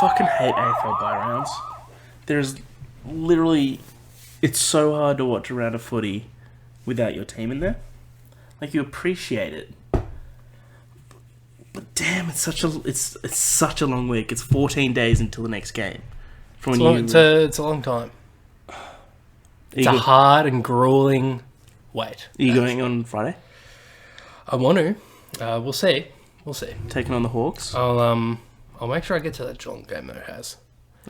fucking hate AFL bye rounds. There's literally... It's so hard to watch a round of footy without your team in there. Like, you appreciate it. But damn, it's such a long week. It's 14 days until the next game. It's a long time. It's a hard and grueling wait. Are you going on Friday? I want to. We'll see. Taking on the Hawks? I'll make sure I get to that Geelong game that it has.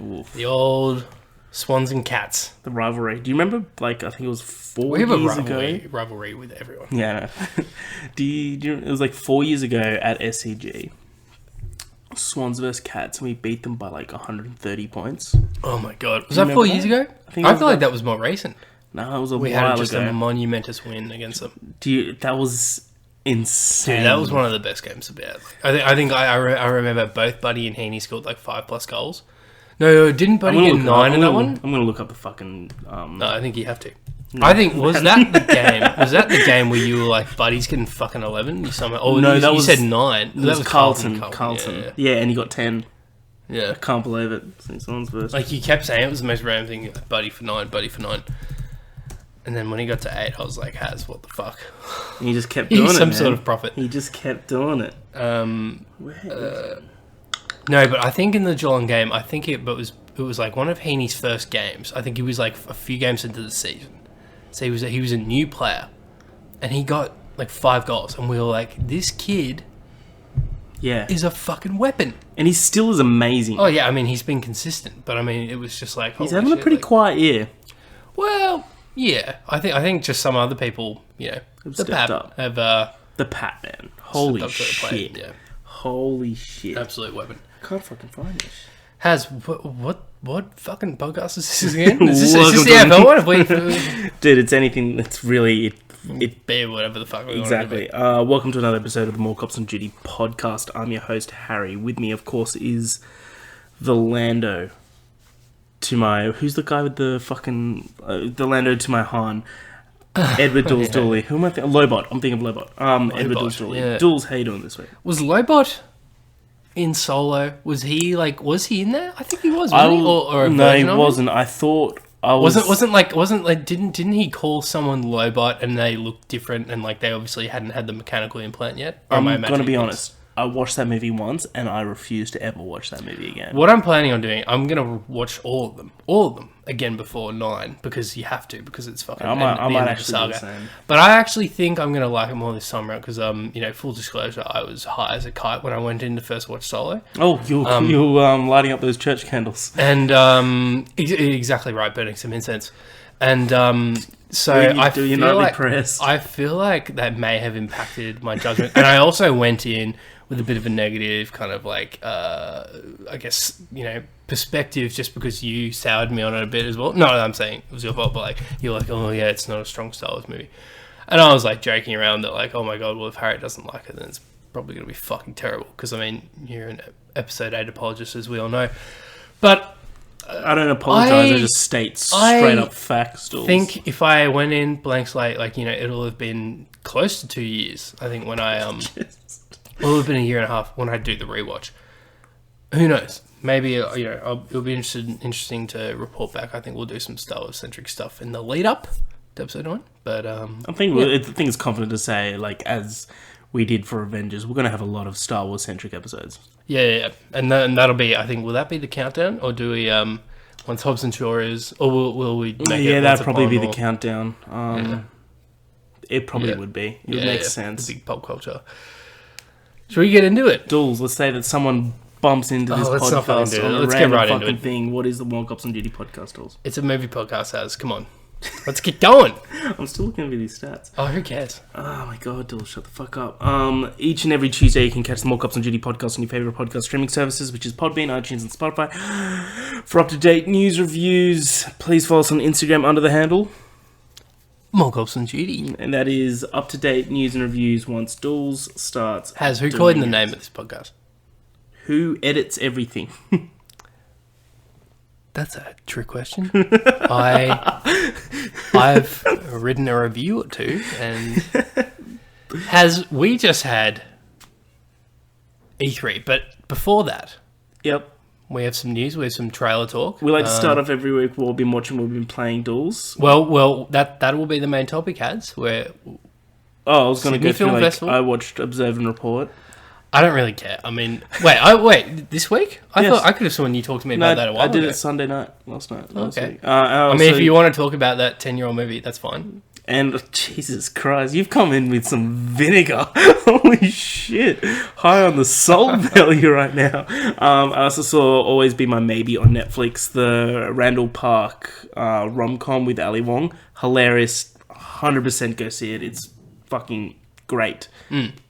Oof. The old Swans and Cats. The rivalry. Do you remember, like, I think it was 4 years ago? We have a rivalry with everyone. Yeah. Do you, it was like 4 years ago at SCG. Swans versus Cats, and we beat them by like 130 points. Oh my god. Was that 4 years ago? I feel like that was more recent. No, it was a while ago. We had just a monumentous win against them. That was insane. Dude, that was one of the best games to be at. I think I remember both Buddy and Heaney scored like 5+ goals. No, didn't Buddy get 9 in that one? I'm going to look up the fucking... No, I think you have to. No. I think, was that the game where you were like, Buddy's getting fucking 11? You said 9. That was Carlton. Yeah, and he got 10. Yeah. I can't believe it. Someone's verse. Like, you kept saying it was the most random thing, Buddy for 9. And then when he got to 8, I was like, what the fuck? And he just kept doing it, Some sort of prophet. He just kept doing it. No, but I think in the Geelong game, it was like one of Heaney's first games. I think he was like a few games into the season. So he was a new player. And he got like 5 goals. And we were like, this kid is a fucking weapon. And he still is amazing. Oh, yeah. I mean, he's been consistent. But I mean, it was just like... He's having a pretty quiet year. Well, yeah. I think just some other people, the Pat, man. Holy shit. Yeah. Holy shit. Absolute weapon. I can't fucking find this. What fucking podcast is this again? Is this the AFL one? Dude, it's anything that's really... Be whatever the fuck we exactly. want to be. Welcome to another episode of the More Cops on Duty podcast. I'm your host, Harry. With me, of course, is the Lando to my... Who's the guy with the fucking... the Lando to my Han. Edward Dools Dooley. Who am I thinking? Lobot. I'm thinking of Lobot. Edward Dools Dooley. Yeah. Dools, how you doing this week? Was Lobot in Solo? Was he in there? I think he was. No, he wasn't. I thought I was. Didn't he call someone Lobot and they looked different and like they obviously hadn't had the mechanical implant yet? I'm gonna be honest. I watched that movie once and I refuse to ever watch that movie again. What I'm planning on doing, I'm gonna watch all of them again before 9 because you have to because it's fucking. I might actually do the same. But I actually think I'm gonna like it more this time around because full disclosure, I was high as a kite when I went in to first watch Solo. Oh, you're lighting up those church candles. And exactly right, burning some incense, and so I feel like that may have impacted my judgment, and I also went in with a bit of a negative kind of like, I guess, perspective just because you soured me on it a bit as well. No, I'm saying it was your fault, but like, you're like, oh yeah, it's not a strong Star Wars movie. And I was like joking around that like, oh my God, well if Harry doesn't like it, then it's probably going to be fucking terrible. Because I mean, you're an episode 8 apologist as we all know. But I don't apologize, I just state straight up facts. I think if I went in blank slate, like, it'll have been close to 2 years. I think when I, well, it'll have been a year and a half when I do the rewatch. Who knows? Maybe, it'll be interesting to report back. I think we'll do some Star Wars-centric stuff in the lead-up to episode 9. But, I think it's confident to say, like, as we did for Avengers, we're going to have a lot of Star Wars-centric episodes. Yeah. And that'll be, I think, will that be the countdown? Or do we, once Hobbs and Shaw is, or will we make it? Yeah, that'd probably be the countdown. It probably would be. It would make sense. The big pop culture. Should we get into it? Dools, let's say that someone bumps into this podcast on a let's random get right fucking into it. thing. What is the More Cops on Duty podcast, Dools? It's a movie podcast, Az. Come on. Let's get going. I'm still looking at these stats. Oh, who cares? Oh my God, Dools, shut the fuck up. Each and every Tuesday you can catch the More Cops on Duty podcast on your favourite podcast streaming services, which is Podbean, iTunes and Spotify. For up-to-date news reviews, please follow us on Instagram under the handle More Cops on Duty. And that is up-to-date news and reviews once Dools starts. Who coined the name of this podcast? Who edits everything? That's a trick question. I've written a review or two, and we just had E3, but before that, yep, We have some news. We have some trailer talk. We like to start off every week. We've been playing Duels. Well, that will be the main topic, Hads. Where I was going to go through. I watched Observe and Report. I don't really care. I mean, wait. This week? I thought I could have sworn you talked to me about that a while ago. I did it Sunday night, last night. Okay. I mean, if you want to talk about that 10-year-old movie, that's fine. And Jesus Christ, you've come in with some vinegar. Holy shit. High on the salt value right now. I also saw Always Be My Maybe on Netflix, the Randall Park rom-com with Ali Wong. Hilarious. 100% go see it. It's fucking great.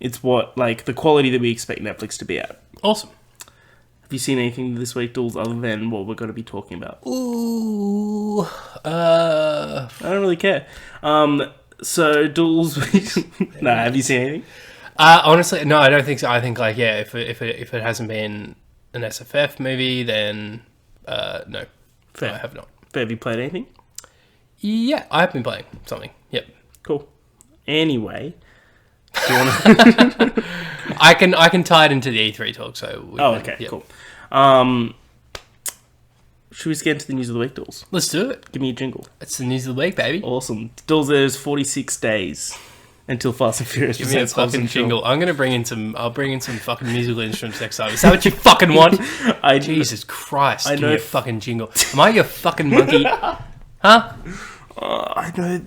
It's the quality that we expect Netflix to be at. Awesome. Have you seen anything this week, Duels, other than what we're going to be talking about? Ooh. I don't really care. So, Duels... No, have you seen anything? Honestly, no, I don't think so. I think, if it hasn't been an SFF movie, then no. Fair. I have not. But have you played anything? Yeah, I have been playing something. Yep. Cool. Anyway... Do you want to... I can tie it into the E3 talk, so... Cool. Should we just get into the news of the week, Duels? Let's do it. Give me a jingle. It's the news of the week, baby. Awesome. Duels, there's 46 days until Fast and Furious. Give me a fucking jingle. I'll bring in some fucking musical instruments next time. Is that what you fucking want? Jesus Christ. Give me a fucking jingle. Am I your fucking monkey? Huh? I know...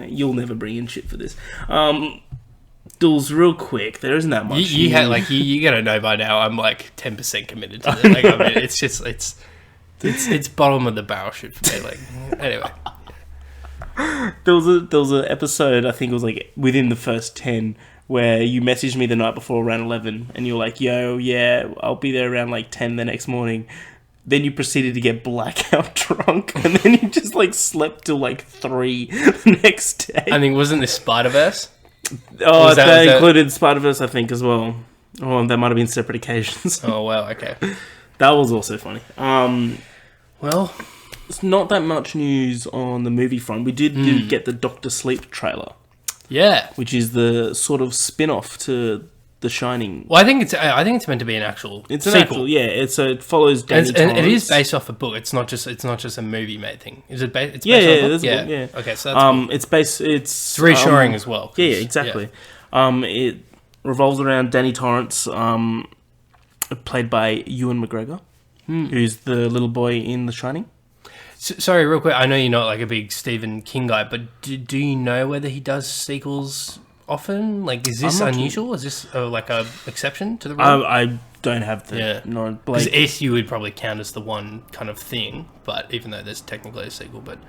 you'll never bring in shit for this. Duels, real quick, there isn't that much. You gotta know by now. I'm 10% committed to it. It's bottom of the barrel shit for me. Anyway, there was an episode. I think it was within the first 10 where you messaged me the night before around 11, and you're like, "Yo, yeah, I'll be there around 10 the next morning." Then you proceeded to get blackout drunk, and then you just slept till 3 the next day. I think wasn't this Spider-Verse? Oh, that included Spider-Verse, I think, as well. Oh, that might have been separate occasions. Oh, wow, okay. That was also funny. Well, it's not that much news on the movie front. We did get the Dr. Sleep trailer. Yeah. Which is the sort of spin-off to The Shining. Well, I think it's meant to be an actual sequel. It follows Danny Torrance. And it is based off a book. It's not just a movie made thing. Is it based? It's based off a book? Yeah. Okay, so that's cool. It's reassuring as well. Yeah, exactly. Yeah. It revolves around Danny Torrance, played by Ewan McGregor, who's the little boy in The Shining. Sorry, real quick. I know you're not a big Stephen King guy, but do you know whether he does sequels often? Is this unusual? Is this a exception to the rule? I don't have the knowledge. Because SU would probably count as the one kind of thing, but even though there's technically a sequel, but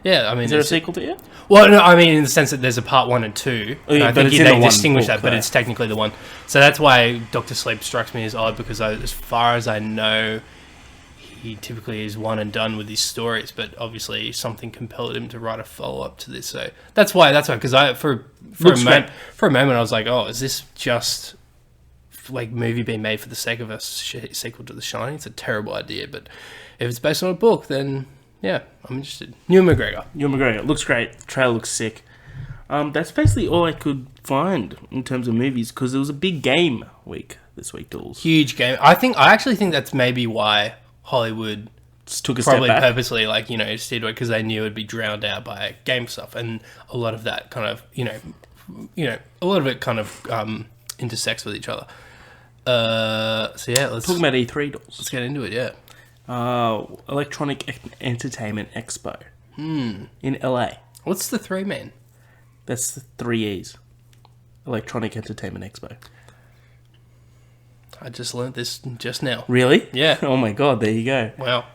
yeah, I mean, is there a sequel to it? Well, no, I mean in the sense that there's a part 1 and 2. And I think they distinguish that, but it's technically the one. So that's why Dr. Sleep strikes me as odd, because as far as I know, he typically is one and done with his stories, but obviously something compelled him to write a follow-up to this. So that's why, because for a moment I was like, oh, is this just movie being made for the sake of a sequel to The Shining? It's a terrible idea, but if it's based on a book, then yeah, I'm interested. Ewan McGregor looks great. The trailer looks sick. That's basically all I could find in terms of movies, because there was a big game week this week, Duels. Huge game. I actually think that's maybe why Hollywood just took a probably step back. Purposely steered away, because they knew it'd be drowned out by game stuff, and a lot of that kind of a lot of it kind of intersects with each other. So yeah, let's talk about E3, Duels. Let's get into it. Yeah. Electronic Entertainment Expo in LA. What's the 3 mean? That's the 3 E's. Electronic Entertainment Expo. I just learnt this just now. Really? Yeah. Oh my god, there you go. Wow.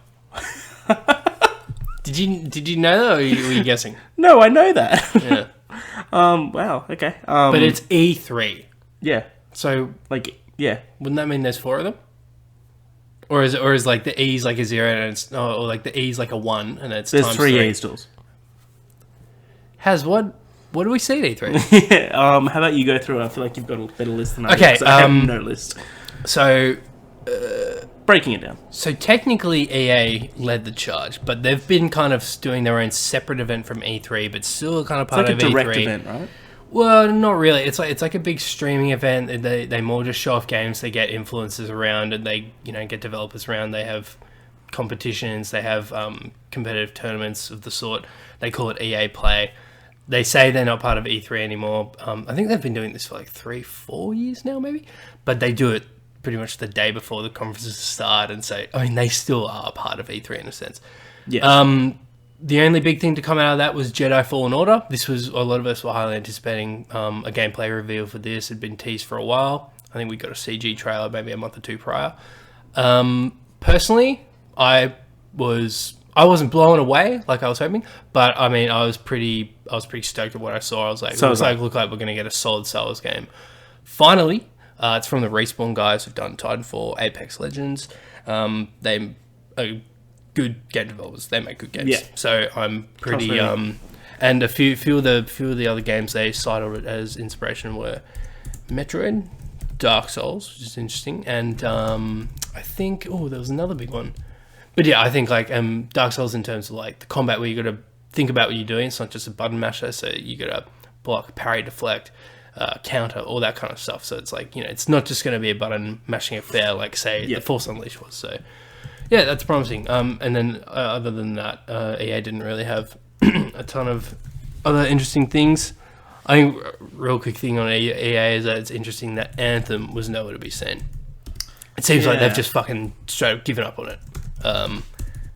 Did you know that, or were you guessing? No, I know that. Yeah. Wow, okay. But it's E3. Yeah. So yeah. Wouldn't that mean there's 4 of them? Or is the E's a 0 and it's or the E's a 1 and it's there's times 3 3? E's, Duels. What do we see at E3? Yeah, how about you go through it? I feel like you've got a better list than I do. Okay, I have no list. So, breaking it down. So technically EA led the charge, but they've been kind of doing their own separate event from E3, but still kind of part of E3. It's like a direct event, right? Well, not really. It's like a big streaming event. They more just show off games. They get influencers around, and they get developers around. They have competitions. They have competitive tournaments of the sort. They call it EA Play. They say they're not part of E3 anymore. I think they've been doing this for like 3-4 years now, maybe. But they do it pretty much the day before the conferences start, and so they still are part of E3 in a sense. Yes. The only big thing to come out of that was Jedi Fallen Order. This was, a lot of us were highly anticipating a gameplay reveal for this. It had been teased for a while. I think we got a CG trailer maybe a month or two prior. Personally, I wasn't blown away like I was hoping, but I mean, I was pretty stoked at what I saw. I was like, looked like we're going to get a solid Star Wars game. Finally, it's from the Respawn guys who've done Titanfall, Apex Legends. They are good game developers. They make good games. Yeah. So I'm pretty and a few of the other games they cited as inspiration were Metroid, Dark Souls, which is interesting, and I think there was another big one. But yeah, I think like Dark Souls in terms of like the combat where you got to think about what you're doing. It's not just a button masher, so you got to block, parry, deflect, counter, all that kind of stuff. So it's like it's not just going to be a button mashing affair like say the Force Unleashed was. So yeah, that's promising. And then other than that, EA didn't really have a ton of other interesting things. I think real quick thing on EA is that it's interesting that Anthem was nowhere to be seen. It seems like they've just fucking straight up given up on it.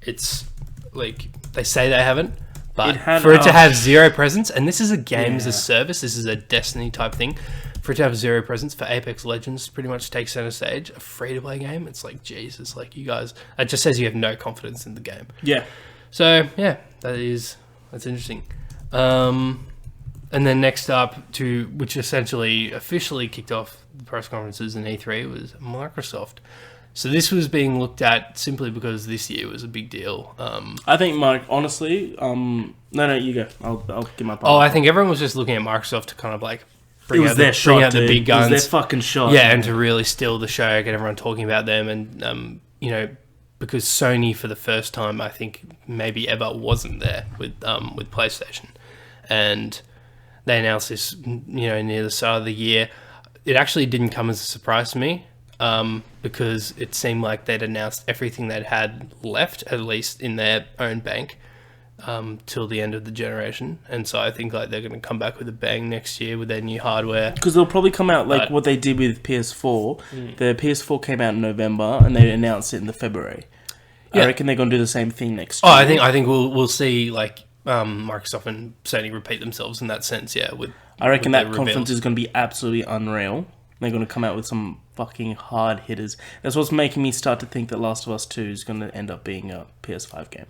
It's like they say they haven't, but for it to have zero presence, and this is a game as a service, this is a Destiny type thing. For it to have zero presence for Apex Legends, pretty much takes center stage. A free to play game, it's like Jesus, like you guys. It just says you have no confidence in the game. Yeah. So yeah, that's interesting. And then next up which essentially officially kicked off the press conferences in E3 was Microsoft. So this was being looked at simply because this year was a big deal. I think, Mike, honestly, no, you go. I'll give my part. I think everyone was just looking at Microsoft to kind of like bring out the big guns. It was their fucking shot. Yeah, and to really steal the show, get everyone talking about them, and because Sony for the first time I think maybe ever wasn't there with PlayStation, and they announced this near the start of the year. It actually didn't come as a surprise to me. Because it seemed like they'd announced everything they'd had left, at least in their own bank, till the end of the generation. And so I think like they're going to come back with a bang next year with their new hardware. Because they'll probably come out like what they did with PS4. The PS4 came out in November and they announced it in February. Yeah. I reckon they're going to do the same thing next year. I think we'll see like Microsoft and Sony repeat themselves in that sense. Yeah, I reckon that conference is going to be absolutely unreal. They're going to come out with some fucking hard hitters. That's what's making me start to think that Last of Us 2 is going to end up being a PS5 game.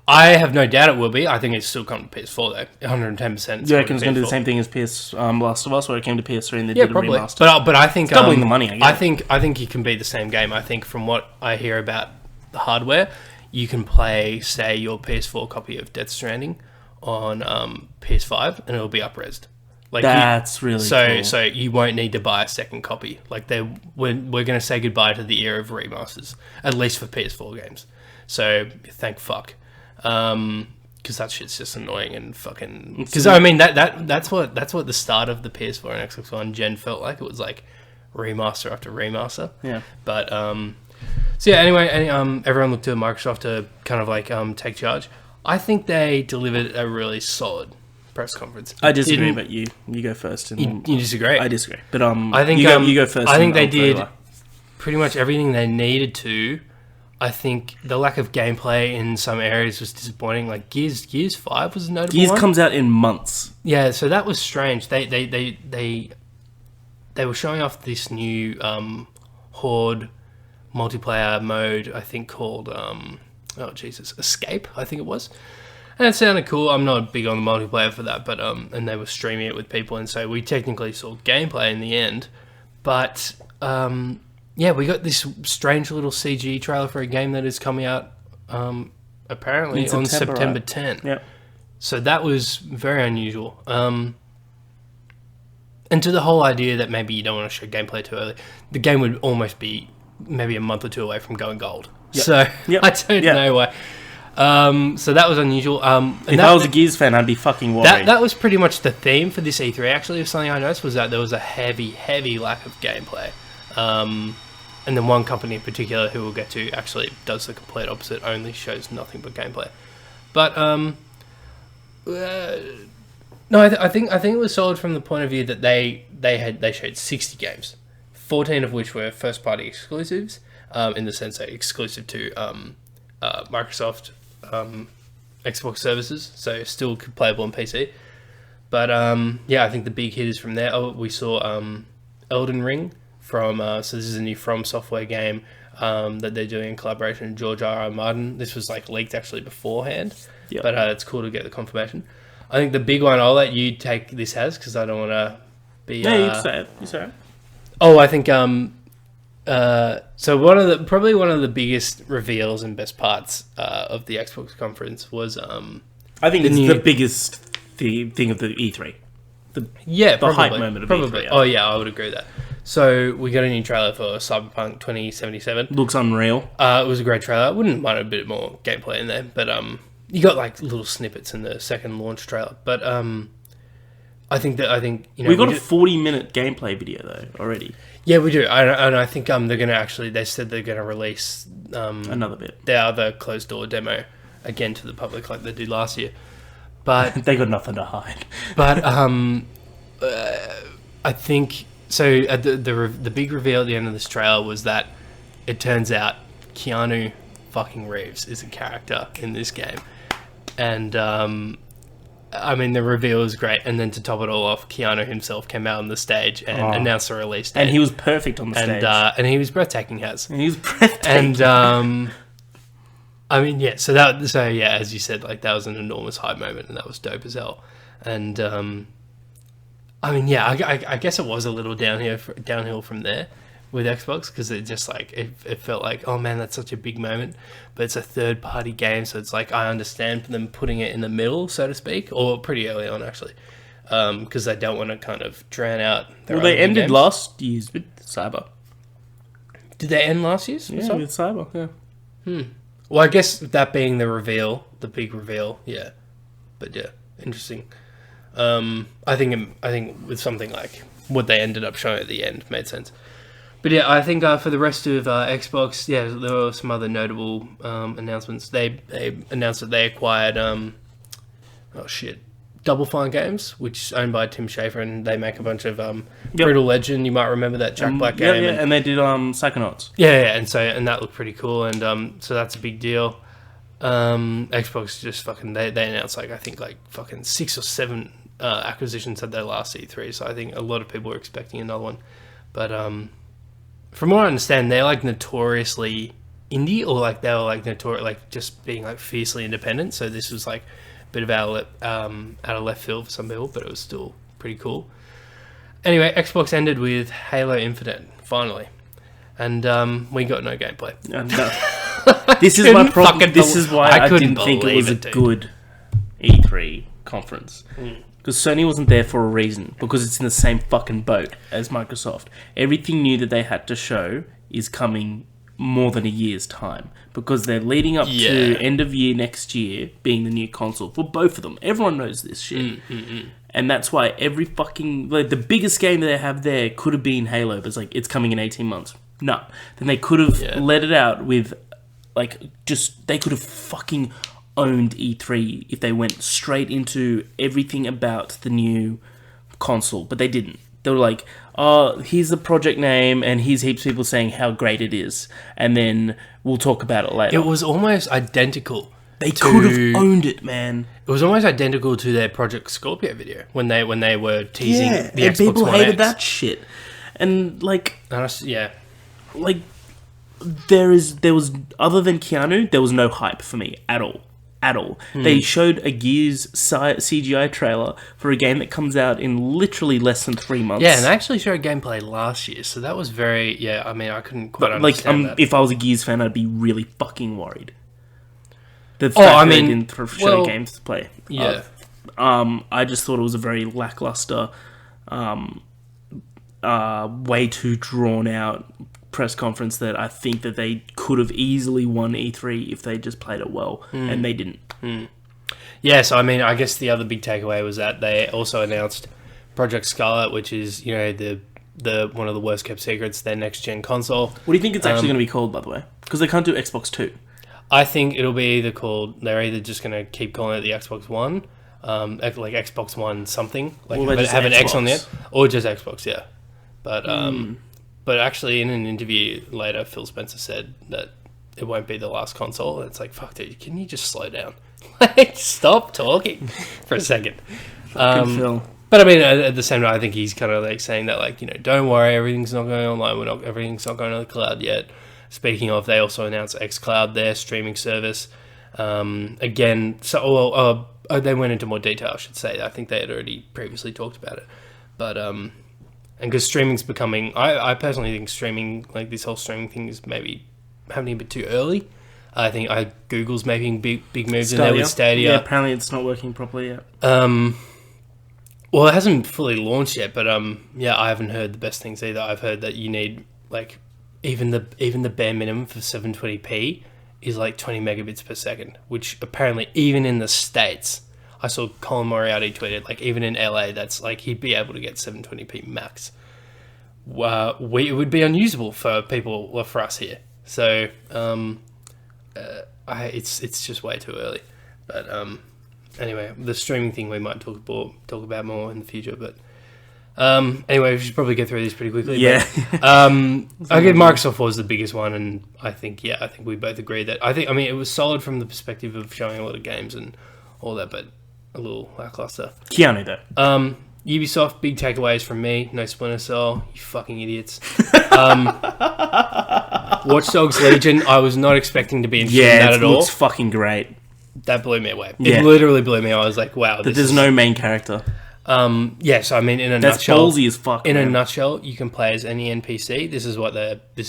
I have no doubt it will be. I think it's still coming to PS4 though. 110%. You reckon it's going to do the same thing as Last of Us, where it came to PS3 and they did a remaster? But I think it's doubling the money. I think it can be the same game. I think from what I hear about the hardware, you can play, say, your PS4 copy of Death Stranding on PS5, and it'll be up-resed. Like that's really cool. So you won't need to buy a second copy. Like we're going to say goodbye to the era of remasters, at least for PS4 games. So thank fuck, because that shit's just annoying and fucking. Because I mean that's what the start of the PS4 and Xbox One gen felt like. It was like remaster after remaster. Yeah. But so yeah. Anyway, everyone looked to Microsoft to kind of like take charge. I think they delivered a really solid press conference. I disagree, but you go first. And you disagree? I disagree, but I think you go first. I think they did pretty much everything they needed to. I think the lack of gameplay in some areas was disappointing. Like Gears 5 was a notable one. Gears comes out in months. Yeah, so that was strange. They were showing off this new Horde multiplayer mode. I think called Escape. I think it was. And it sounded cool. I'm not big on the multiplayer for that, but and they were streaming it with people, and so we technically saw gameplay in the end. But we got this strange little CG trailer for a game that is coming out apparently on September 10. Yeah. So that was very unusual. And to the whole idea that maybe you don't want to show gameplay too early, the game would almost be maybe a month or two away from going gold. Yep. So I don't know why. So that was unusual. If I was a Gears fan, I'd be fucking worried. That was pretty much the theme for this E3. Actually, something I noticed was that there was a heavy lack of gameplay. And then one company in particular, who we'll get to, actually does the complete opposite, only shows nothing but gameplay. But no, I think it was solid from the point of view that they showed 60 games, 14 of which were first party exclusives, in the sense that exclusive to Microsoft Xbox services, so still playable on PC. But yeah, I think the big hitters from there. Oh, we saw Elden Ring from so this is a new From Software game that they're doing in collaboration with George R.R. Martin. This was like leaked actually beforehand, but it's cool to get the confirmation. I think the big one, I'll let you take this as, because I don't want to be... Yeah, you say it. You say it. Oh, I think... so probably one of the biggest reveals and best parts of the Xbox conference was... I think it's the biggest thing of the E3. The hype moment of E3. Oh, yeah, I would agree with that. So we got a new trailer for Cyberpunk 2077. Looks unreal. It was a great trailer. I wouldn't mind a bit more gameplay in there, but... you got like little snippets in the second launch trailer, but I think you know we got a 40-minute gameplay video though already. Yeah, we do, and I think they're gonna actually. They said they're gonna release another bit, their other closed door demo again to the public like they did last year. But they got nothing to hide. But I think so. The big reveal at the end of this trailer was that it turns out Keanu fucking Reeves is a character in this game. And, I mean, the reveal was great. And then to top it all off, Keanu himself came out on the stage and announced the release date. And he was perfect on the stage. And he was breathtaking, Has. And he was breathtaking. And, I mean, yeah, so yeah, as you said, like, that was an enormous hype moment, and that was dope as hell. And, I mean, yeah, I guess it was a little downhill from there with Xbox, because it just like it felt like, oh man, that's such a big moment, but it's a third party game, so it's like I understand them putting it in the middle, so to speak, or pretty early on actually, because they don't want to kind of drown out their they ended games. Last year's with Cyber. Did they end last year's? Yeah, with Cyber. Yeah. Well, I guess that being the big reveal, yeah. But yeah, interesting. I think with something like what they ended up showing at the end made sense. But yeah, I think for the rest of Xbox, yeah, there were some other notable announcements. They announced that they acquired Double Fine Games, which is owned by Tim Schafer, and they make a bunch of Brutal Legend. You might remember that Jack Black game. Yeah, and they did Psychonauts. Yeah, and that looked pretty cool, and so that's a big deal. Xbox just fucking they announced I think 6 or 7 acquisitions at their last E3, so I think a lot of people were expecting another one, but from what I understand, they're like notoriously indie, or like they were like notorious, like just being like fiercely independent. So this was like a bit of out of left field for some people, but it was still pretty cool. Anyway, Xbox ended with Halo Infinite finally, and we got no gameplay. No. This is my problem. This is why I didn't think it was a good E3 conference. Because Sony wasn't there for a reason. Because it's in the same fucking boat as Microsoft. Everything new that they had to show is coming more than a year's time. Because they're leading up to end of year next year being the new console for both of them. Everyone knows this shit. And that's why every fucking... Like, the biggest game that they have there could have been Halo. But it's like, it's coming in 18 months. No. Then they could have let it out with... Like, just... They could have fucking... owned E3 if they went straight into everything about the new console, but they didn't. They were like, oh, here's the project name and here's heaps of people saying how great it is, and then we'll talk about it later. It was almost identical. They could have owned it, man. It was almost identical to their Project Scorpio video when they were teasing the Xbox people One hated X. that shit. And like there was other than Keanu, there was no hype for me at all. They showed a Gears CGI trailer for a game that comes out in literally less than 3 months. Yeah, and they actually showed gameplay last year, so that was very... Yeah, I mean, I couldn't quite understand that. If I was a Gears fan, I'd be really fucking worried. The fact they didn't show games to play. Yeah. I just thought it was a very lackluster, way too drawn out press conference that I think that they could have easily won E3 if they just played it well, and they didn't. Yeah, so I mean, I guess the other big takeaway was that they also announced Project Scarlet, which is, you know, the one of the worst kept secrets, their next gen console. What do you think it's actually going to be called, by the way? Because they can't do Xbox 2. I think it'll be either called, they're either just going to keep calling it the Xbox One, like Xbox One something, like have an X on there, or just Xbox, yeah. But actually, in an interview later, Phil Spencer said that it won't be the last console. And it's like, fuck, dude, can you just slow down? Like, stop talking for a second. Phil. But I mean, at the same time, I think he's kind of like saying that, like, you know, don't worry, everything's not going online. Everything's not going to the cloud yet. Speaking of, they also announced xCloud, their streaming service. Again, they went into more detail, I should say. I think they had already previously talked about it. But, and because streaming's becoming, I personally think streaming, like this whole streaming thing is maybe happening a bit too early. I think Google's making big moves in there with Stadia. Yeah, apparently it's not working properly yet. Well, it hasn't fully launched yet, but yeah, I haven't heard the best things either. I've heard that you need, like, even the bare minimum for 720p is like 20 megabits per second, which apparently even in the States, I saw Colin Moriarty tweeted, like, even in LA, that's like he'd be able to get 720p max. It would be unusable for people, or for us here. So it's just way too early. But anyway, the streaming thing we might talk about more in the future. But anyway, we should probably get through these pretty quickly. Yeah. But, I guess Microsoft was the biggest one, and I think we both agree that I mean it was solid from the perspective of showing a lot of games and all that, but a little lackluster. Keanu though. Ubisoft, big takeaways from me. No Splinter Cell, you fucking idiots. Watch Dogs Legion, I was not expecting to be interested in that at all. Yeah, it looks fucking great. That blew me away. It literally blew me away. I was like, wow. There's no main character. Yeah, so I mean, in a That's nutshell, ballsy as fuck. In a nutshell, you can play as any NPC. This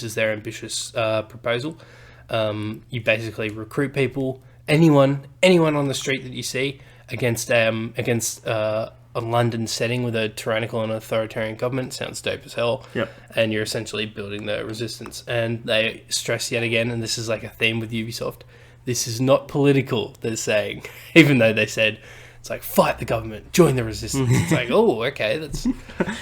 is their ambitious proposal. You basically recruit people, anyone on the street that you see, against a London setting with a tyrannical and authoritarian government. Sounds dope as hell. Yep. And you're essentially building the resistance. And they stress yet again, and this is like a theme with Ubisoft, this is not political, they're saying. Even though they said, it's like, fight the government, join the resistance. It's like, oh, okay, that's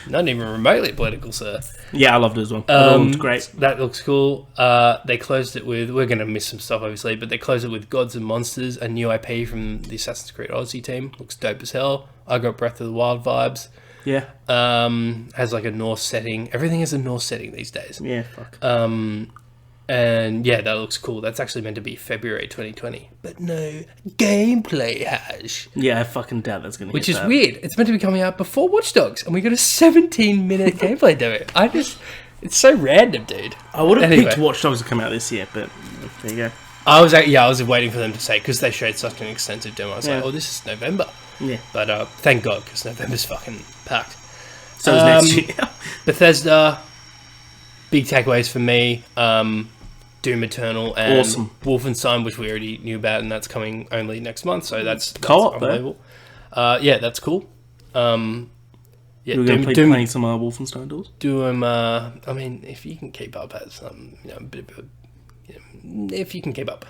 not even remotely political, sir. Yeah, I loved it as well. It looked great. That looks cool. They closed it with, we're going to miss some stuff, obviously, but they closed it with Gods and Monsters, a new IP from the Assassin's Creed Odyssey team. Looks dope as hell. I got Breath of the Wild vibes. Yeah. Has like a Norse setting. Everything has a Norse setting these days. Yeah, fuck. And yeah, that looks cool. That's actually meant to be February 2020. But no gameplay hash. Yeah, I fucking doubt that's going to Which is weird. It's meant to be coming out before Watch Dogs, and we got a 17-minute gameplay demo. It's so random, dude. I would have picked Watch Dogs to come out this year, but there you go. I was waiting for them to say, because they showed such an extensive demo. I was like, oh, this is November. Yeah. But thank God, because November's fucking packed. So is next year. Bethesda, big takeaways for me. Doom Eternal and Wolfenstein, which we already knew about, and that's coming only next month, so that's co-op, unbelievable. Yeah, that's cool. Yeah, we're going to be playing some Wolfenstein Duels. I mean, if you can keep up as a bit of if you can keep up.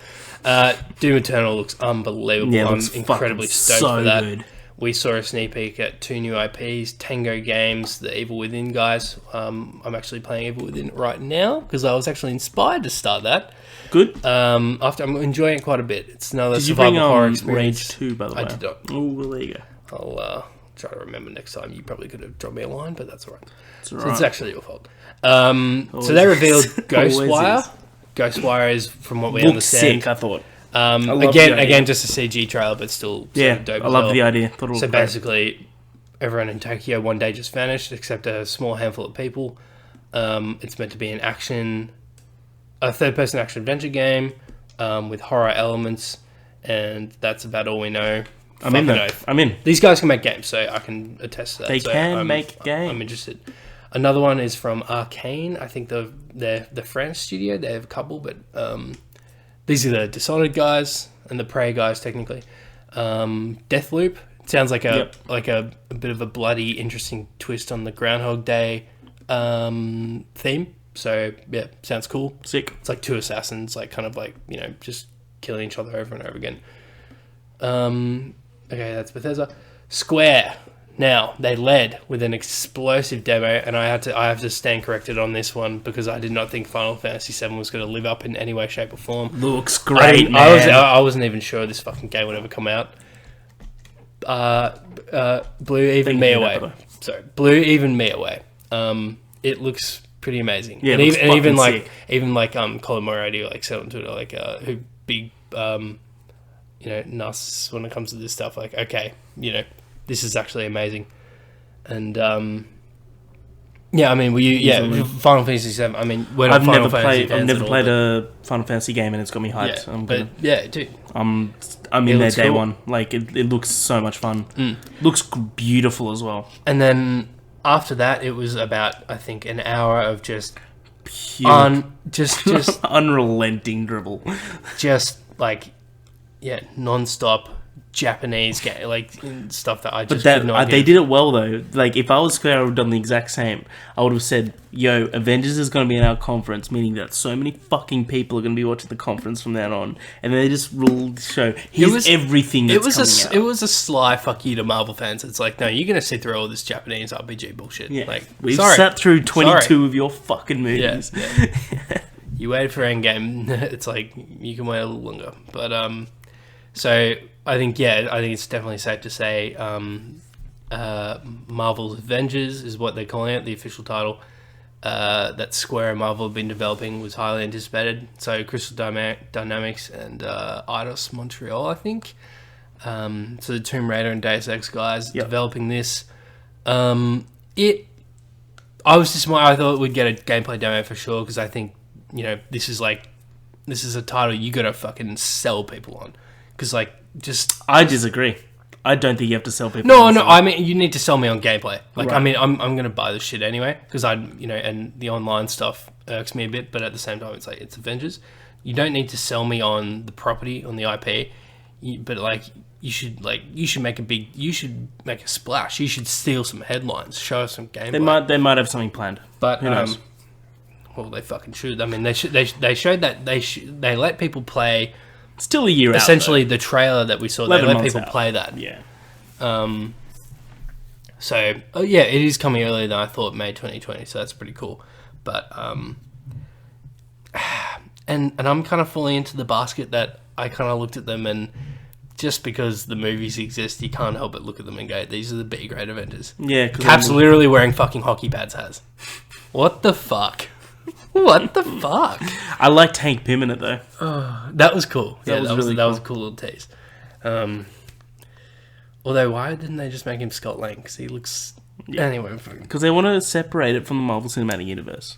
Doom Eternal looks unbelievable. Yeah, I'm incredibly stoked for that. Good. We saw a sneak peek at 2 new IPs, Tango Games, the Evil Within guys. I'm actually playing Evil Within right now because I was actually inspired to start that. Good. After I'm enjoying it quite a bit. It's another survival horror experience. Rage 2, by the way? I did not. Oh, well, there you go. I'll try to remember next time. You probably could have dropped me a line, but that's all right. All right. So it's actually your fault. So they revealed Ghostwire. Ghostwire is, from what we understand, sick, I thought. Again, just a CG trailer, but still dope. I love the idea. So basically, everyone in Tokyo one day just vanished, except a small handful of people. It's meant to be a third-person action-adventure game with horror elements, and that's about all we know. I'm in. These guys can make games, so I can attest to that. They can make games. I'm interested. Another one is from Arcane. I think they're the French studio. They have a couple, but these are the Dishonored guys and the Prey guys, technically. Deathloop. Sounds like a bit of a bloody, interesting twist on the Groundhog Day theme. So yeah, sounds cool. Sick. It's like two assassins, like kind of like, you know, just killing each other over and over again. Okay, that's Bethesda. Square. Now, they led with an explosive demo, and I have to stand corrected on this one because I did not think Final Fantasy VII was going to live up in any way, shape, or form. Looks great, man. I wasn't even sure this fucking game would ever come out. Blew even me away. Sorry, blew even me away. It looks pretty amazing. Yeah, even Colin Moriarty like said on Twitter, like who big you know, nuts when it comes to this stuff. Like, okay, you know, this is actually amazing. And yeah, I mean, Final Fantasy VII. I mean, I've never played a Final Fantasy game, and it's got me hyped. Yeah, dude, I'm in there day one. Like, it looks so much fun. Looks beautiful as well. And then after that, it was about, I think, an hour of just pure, just unrelenting dribble. Just like, yeah, non-stop Japanese game, like stuff that I just could not they did it well though. Like, if I was Square, I would have done the exact same. I would have said, yo, Avengers is going to be in our conference, meaning that so many fucking people are going to be watching the conference from then on, and they just will show everything that's coming out. It was a sly fuck you to Marvel fans. It's like, no, you're going to sit through all this Japanese RPG bullshit. Yeah. Like, we've sat through 22 of your fucking movies. Yeah. You waited for Endgame. It's like, you can wait a little longer. But so I think it's definitely safe to say Marvel's Avengers is what they're calling it, the official title, that Square and Marvel have been developing was highly anticipated. So Crystal Dynamics and Eidos Montreal, I think. So the Tomb Raider and Deus Ex guys developing this. I was disappointed. I thought we'd get a gameplay demo for sure, because I think, you know, this is a title you gotta fucking sell people on. Because, like, I disagree. I don't think you have to sell people. No, I mean, you need to sell me on gameplay. Like, right. I mean, I'm going to buy this shit anyway, because and the online stuff irks me a bit, but at the same time, it's like, it's Avengers. You don't need to sell me on the property, on the IP, but, like, you should make a splash. You should steal some headlines, show us some gameplay. They might have something planned. But, who knows? Well, they fucking should. I mean, they showed that they let people play. Still a year out. Essentially, the trailer that we saw, they let people play that. Yeah. So, it is coming earlier than I thought, May 2020. So that's pretty cool. But and I'm kind of falling into the basket that I kind of looked at them, and just because the movies exist, you can't help but look at them and go, "These are the B-grade Avengers." Yeah. Cap's literally wearing fucking hockey pads. What the fuck? What the fuck? I liked Hank Pym in it though. Oh, that was cool. That was a cool little tease. Although, why didn't they just make him Scott Lang? Because he looks... Yeah. Anyway. Because they want to separate it from the Marvel Cinematic Universe.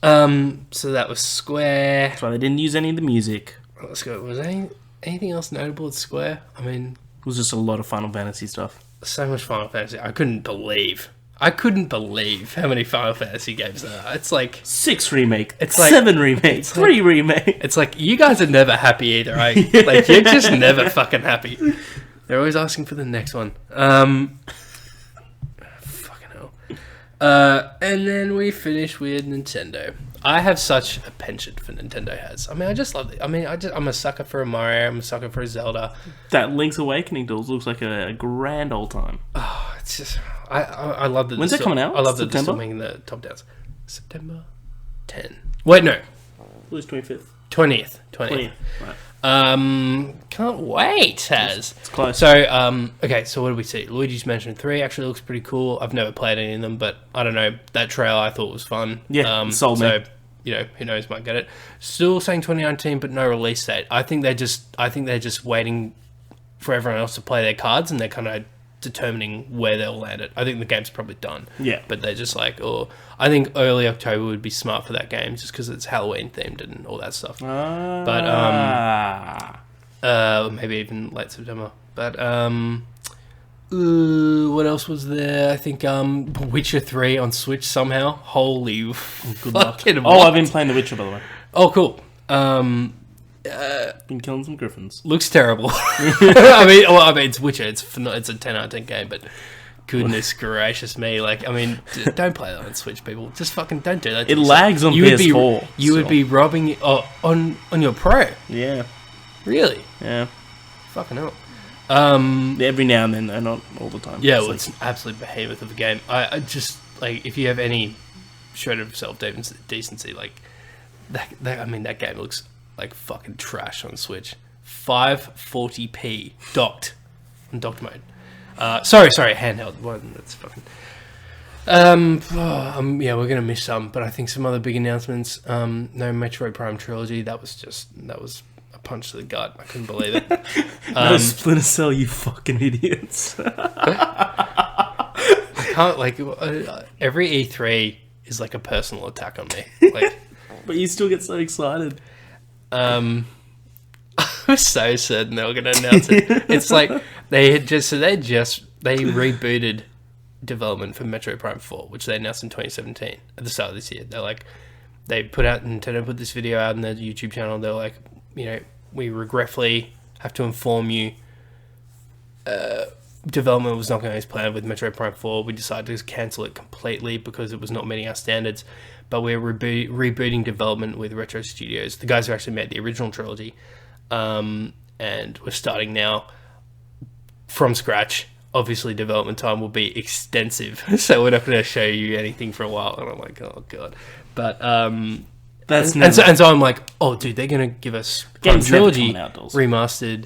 So that was Square. That's why they didn't use any of the music. Let's go. Was there anything else notable at Square? I mean... It was just a lot of Final Fantasy stuff. So much Final Fantasy. I couldn't believe how many Final Fantasy games there are. It's like 6 remake. It's like 7 remake. 3 remake. It's like, you guys are never happy either, right? Like, you're just never fucking happy. They're always asking for the next one. Fucking hell. And then we finish with Nintendo. I have such a penchant for Nintendo has. I mean, I just love it. I mean, I'm a sucker for a Mario. I'm a sucker for a Zelda. That Link's Awakening dolls looks like a grand old time. Oh, it's just... I love that. When's it coming out? I love that they're still making the top downs. September 10. Wait, no. It was 25th. 20th. Right. Can't wait, Taz. It's close. So, okay, so what did we see? Luigi's Mansion 3 actually looks pretty cool. I've never played any of them, but I don't know. That trailer I thought was fun. Yeah, sold me. So, you know, who knows, might get it. Still saying 2019, but no release date. I think they're just waiting for everyone else to play their cards, and they're kind of determining where they'll land it. I think the game's probably done. Yeah. But they're just like, I think early October would be smart for that game, just because it's Halloween themed and all that stuff. But maybe even late September. But what else was there? I think Witcher 3 on Switch somehow. Holy good luck. I've been playing The Witcher, by the way. Oh, cool. Been killing some griffins. Looks terrible. I mean, it's Witcher. It's a 10 out of 10 game, but goodness gracious me. Like, I mean, don't play that on Switch, people. Just fucking don't do that to It yourself. lags on PS4. You would be robbing on your Pro. Yeah. Really? Yeah. Fucking hell. Every now and then, though, not all the time. Yeah, well, it's an absolute behemoth of a game. I just, like, if you have any shred of self-decency, like, that game looks like fucking trash on Switch. 540p docked on docked mode. Sorry, handheld one. That's fucking. Yeah, we're gonna miss some, but I think some other big announcements. No Metroid Prime trilogy. That was a punch to the gut. I couldn't believe it. No Splinter Cell, you fucking idiots. I can't, like, every E3 is like a personal attack on me. Like, but you still get so excited. I was so certain they were going to announce it. It's like they rebooted development for Metroid Prime 4, which they announced in 2017 at the start of this year. Nintendo put this video out on their YouTube channel. They're like, we regretfully have to inform you, development was not going as planned with Metroid Prime 4. We decided to cancel it completely because it was not meeting our standards. But we're rebooting development with Retro Studios, the guys who actually made the original trilogy. And we're starting now from scratch. Obviously, development time will be extensive, so we're not going to show you anything for a while. And I'm like, oh god. But so I'm like, oh dude, they're going to give us Prime Trilogy remastered.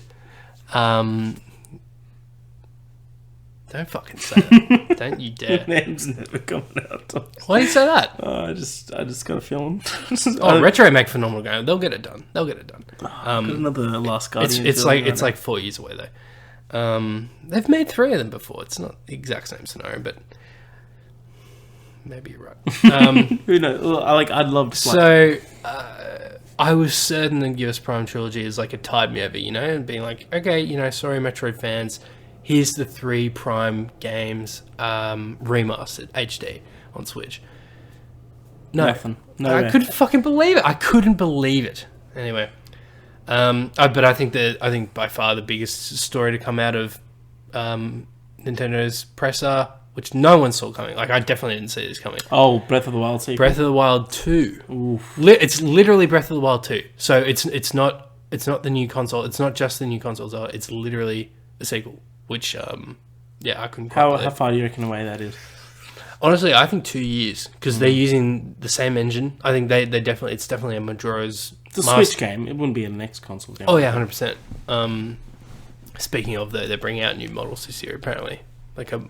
Don't fucking say that. Don't you dare. Name's never coming out. Why do you say that? I just got a feeling. Retro make phenomenal game. They'll get it done. Another Last Guardian. It's like 4 years away though. They've made 3 of them before. It's not the exact same scenario, but maybe you're right. Who knows? I'd love to. So I was certain that give us Prime Trilogy is like a tide me over, and being like, okay, sorry, Metroid fans. Here's the 3 Prime games remastered HD on Switch. No, nothing. No I couldn't fucking believe it. I couldn't believe it. Anyway, but I think by far the biggest story to come out of Nintendo's presser, which no one saw coming. Like, I definitely didn't see this coming. Oh, Breath of the Wild sequel. Breath of the Wild 2. Oof. It's literally Breath of the Wild 2. So it's not the new console. It's not just the new consoles. It's literally a sequel. Which, I couldn't. How far do you reckon away that is? Honestly, I think 2 years because they're using the same engine. I think it's definitely a Majora's. It's a Switch game. It wouldn't be a next console game. Oh yeah, 100%. Speaking of, they're bringing out new models this year. Apparently, like a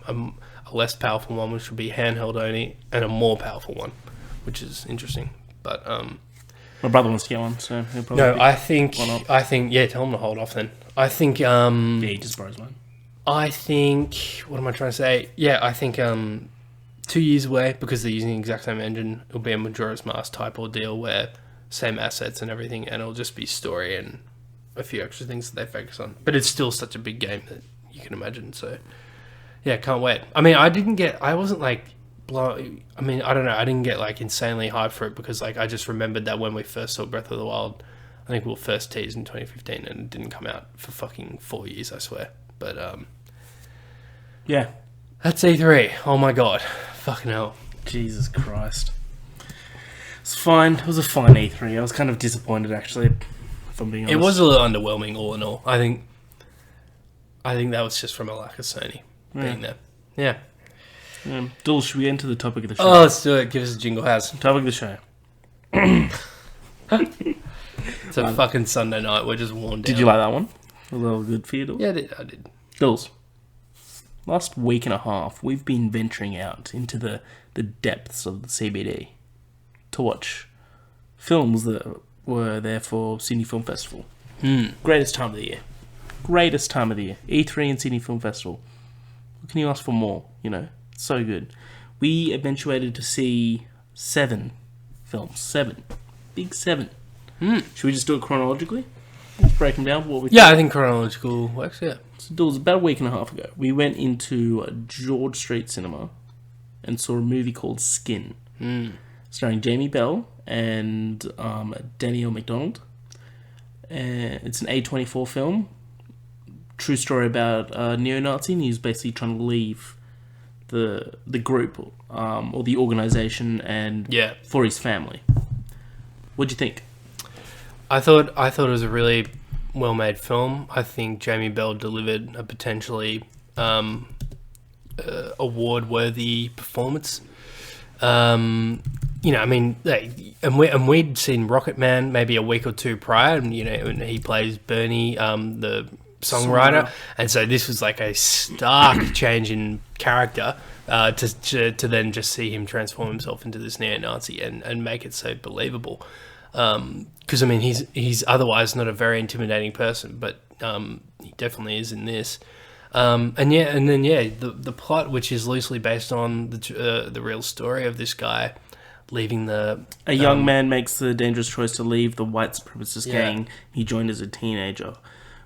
less powerful one, which would be handheld only, and a more powerful one, which is interesting. But my brother wants to get one, so he'll probably. No, I think tell him to hold off then. I think he just borrows mine. I think, what am I trying to say? Yeah, I think 2 years away, because they're using the exact same engine, it'll be a Majora's Mask type ordeal where same assets and everything, and it'll just be story and a few extra things that they focus on. But it's still such a big game that you can imagine, so yeah, can't wait. I mean, I didn't get like insanely hyped for it because like I just remembered that when we first saw Breath of the Wild, I think we were first teased in 2015 and it didn't come out for fucking 4 years, I swear. But yeah, that's E3. Oh my god, fucking hell, Jesus Christ. It's fine. It was a fine E3. I was kind of disappointed actually, if I'm being honest. It was a little underwhelming, all in all. I think that was just from a lack of Sony being there. Yeah. Dools, should we enter the topic of the show? Oh, let's do it. Give us a jingle, Has. Topic of the show. It's a fucking Sunday night. We're just worn down. Did you like that one? A little good for you, Dools? Yeah, I did. Dools, last week and a half, we've been venturing out into the depths of the CBD to watch films that were there for Sydney Film Festival. Greatest time of the year. E3 and Sydney Film Festival. What can you ask for more? It's so good. We eventuated to see 7 films. 7. Big 7. Should we just do it chronologically? Let's break them down. I think chronological works, yeah. So it was about a week and a half ago. We went into George Street Cinema and saw a movie called Skin, starring Jamie Bell and Danielle McDonald. It's an A24 film. True story about a neo-Nazi, and he's basically trying to leave the group or the organization and for his family. What'd you think? I thought it was a really well-made film. I think Jamie Bell delivered a potentially award-worthy performance. And we'd seen Rocket Man maybe a week or two prior, and he plays Bernie, the songwriter, and so this was like a stark change in character to then just see him transform himself into this neo-Nazi and make it so believable. Because he's otherwise not a very intimidating person, but he definitely is in this. The plot, which is loosely based on the real story of this guy leaving a young man makes the dangerous choice to leave the white supremacist gang he joined as a teenager.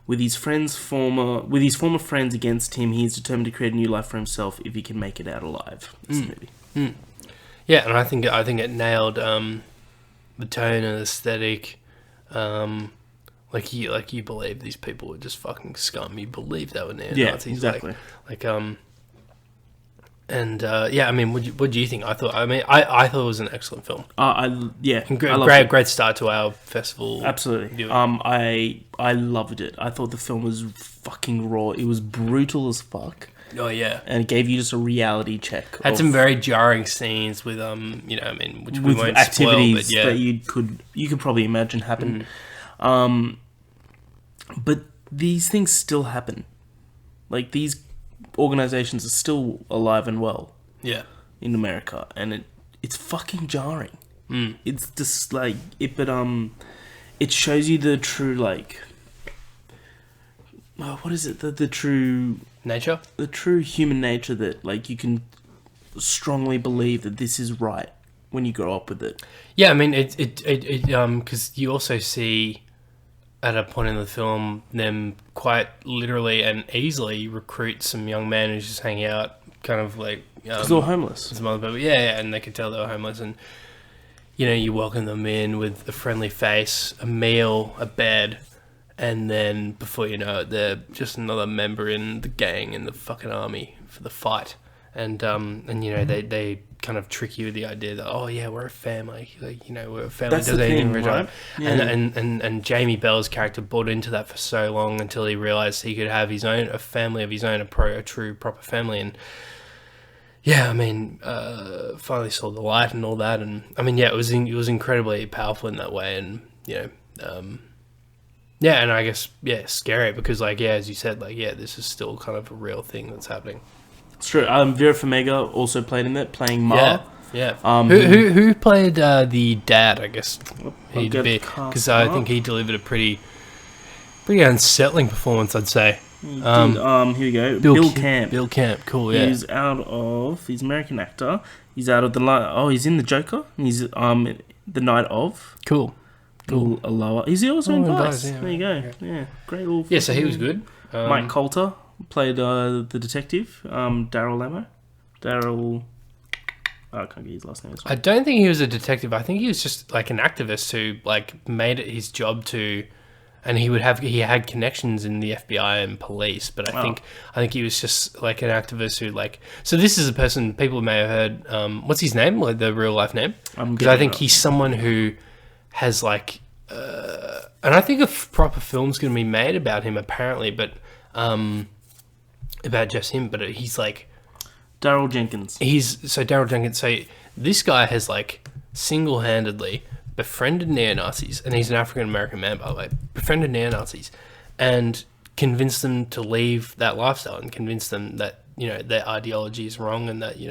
With his former friends against him, he is determined to create a new life for himself if he can make it out alive. This movie. Yeah, and I think it nailed the tone and aesthetic. Like you believe these people were just fucking scum. You believe they were neo-Nazis. Yeah, exactly. What do you think? I thought it was an excellent film. Great start to our festival. Absolutely. Viewing. I loved it. I thought the film was fucking raw. It was brutal as fuck. Oh yeah, and it gave you just a reality check. Had some very jarring scenes with which we won't activities spoil, but that you could probably imagine happen. But these things still happen. Like, these organizations are still alive and well. Yeah. In America, and it's fucking jarring. It's just like it, but it shows you the true what is it? The true nature, the true human nature that you can strongly believe that this is right when you grow up with it. Yeah, because you also see at a point in the film them quite literally and easily recruit some young man who's just hanging out, kind of like because they're homeless. Some other people, and they could tell they were homeless, and you welcome them in with a friendly face, a meal, a bed, and then before you know it, they're just another member in the gang in the fucking army for the fight, and they kind of trick you with the idea that we're a family, we're a family. That's the thing, right? Yeah. And Jamie Bell's character bought into that for so long until he realized he could have a family of his own, a true proper family, and finally saw the light and all that, and it was incredibly powerful in that way, and and I guess scary because as you said, this is still kind of a real thing that's happening. It's true. Vera Farmiga also played in that, playing Ma. Yeah. Who played the dad? I guess he'd be, because I think he delivered a pretty unsettling performance, I'd say. Here we go. Bill Camp. Bill Camp. Cool. Yeah. He's an American actor. He's out of he's in The Joker. He's The Night Of. Cool. Aloha. Is he also in Vice? There you go. Yeah. Great. Yeah. So he was good. Mike Coulter played the detective, Daryl Lamo. I can't get his last name. I don't think he was a detective. I think he was just like an activist who made it his job to, and he had connections in the FBI and police. But I think he was just like an activist who So this is a person people may have heard. What's his name? Like the real life name? Because I think he's someone who has and I think a proper film's going to be made about him apparently, but about just him, but he's Daryl Jenkins. Daryl Jenkins. So this guy has single-handedly befriended neo-Nazis, and he's an African-American man, by the way, befriended neo-Nazis, and convinced them to leave that lifestyle, and convinced them that, their ideology is wrong, and that, he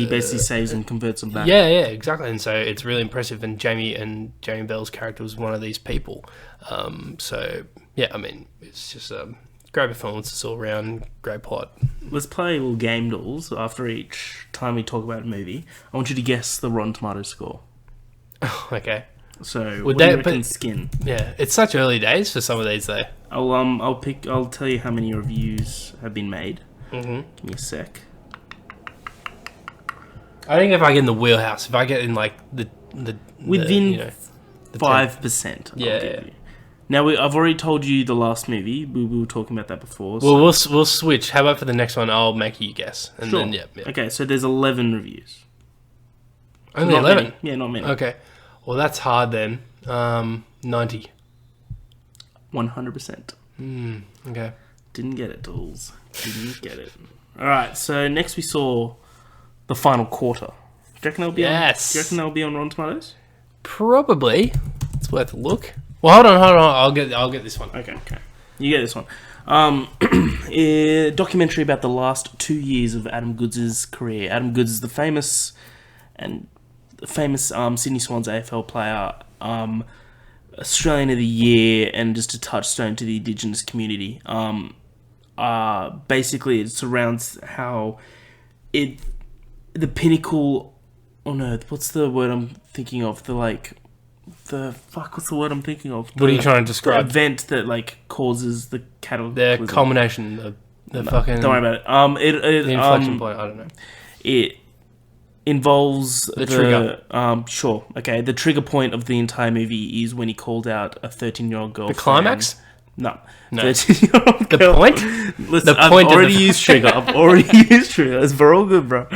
basically saves and converts them back. Yeah, exactly. And so it's really impressive, and Jamie Bell's character was one of these people. It's just great performances all around, great plot. Let's play a little game, Dools. After each time we talk about a movie, I want you to guess the Rotten Tomatoes score. Okay. So, what do you reckon, Skin? Yeah, it's such early days for some of these, though. I'll tell you how many reviews have been made. Mm-hmm. Give me a sec. I think if I get in the wheelhouse, if I get in within 5%, yeah. Now, I've already told you the last movie. We were talking about that before. So. Well, we'll switch. How about for the next one, I'll make you guess. And sure. Then, yeah. Okay, so there's 11 reviews. Only 11? Yeah, not many. Okay. Well, that's hard then. 90. 100%. Okay. Didn't get it, Dools. Didn't get it. All right, so next we saw The Final Quarter. Do you reckon that'll be on Rotten Tomatoes? Probably. It's worth a look. Well, hold on. I'll get this one. Okay. You get this one. A documentary about the last 2 years of Adam Goodes' career. Adam Goodes is the famous Sydney Swans AFL player, Australian of the Year, and just a touchstone to the Indigenous community. Basically, it surrounds how the pinnacle. Oh no, what's the word I'm thinking of? What's the word I'm thinking of? What are you trying to describe? The event that causes the cattle. The culmination. Fucking. Don't worry about it. The inflection point. I don't know. It involves the trigger. Sure. Okay. The trigger point of the entire movie is when he called out a 13-year-old girl. The climax? No. 13-year-old the girl. point? Listen, I've already used trigger. It's for all good, bro.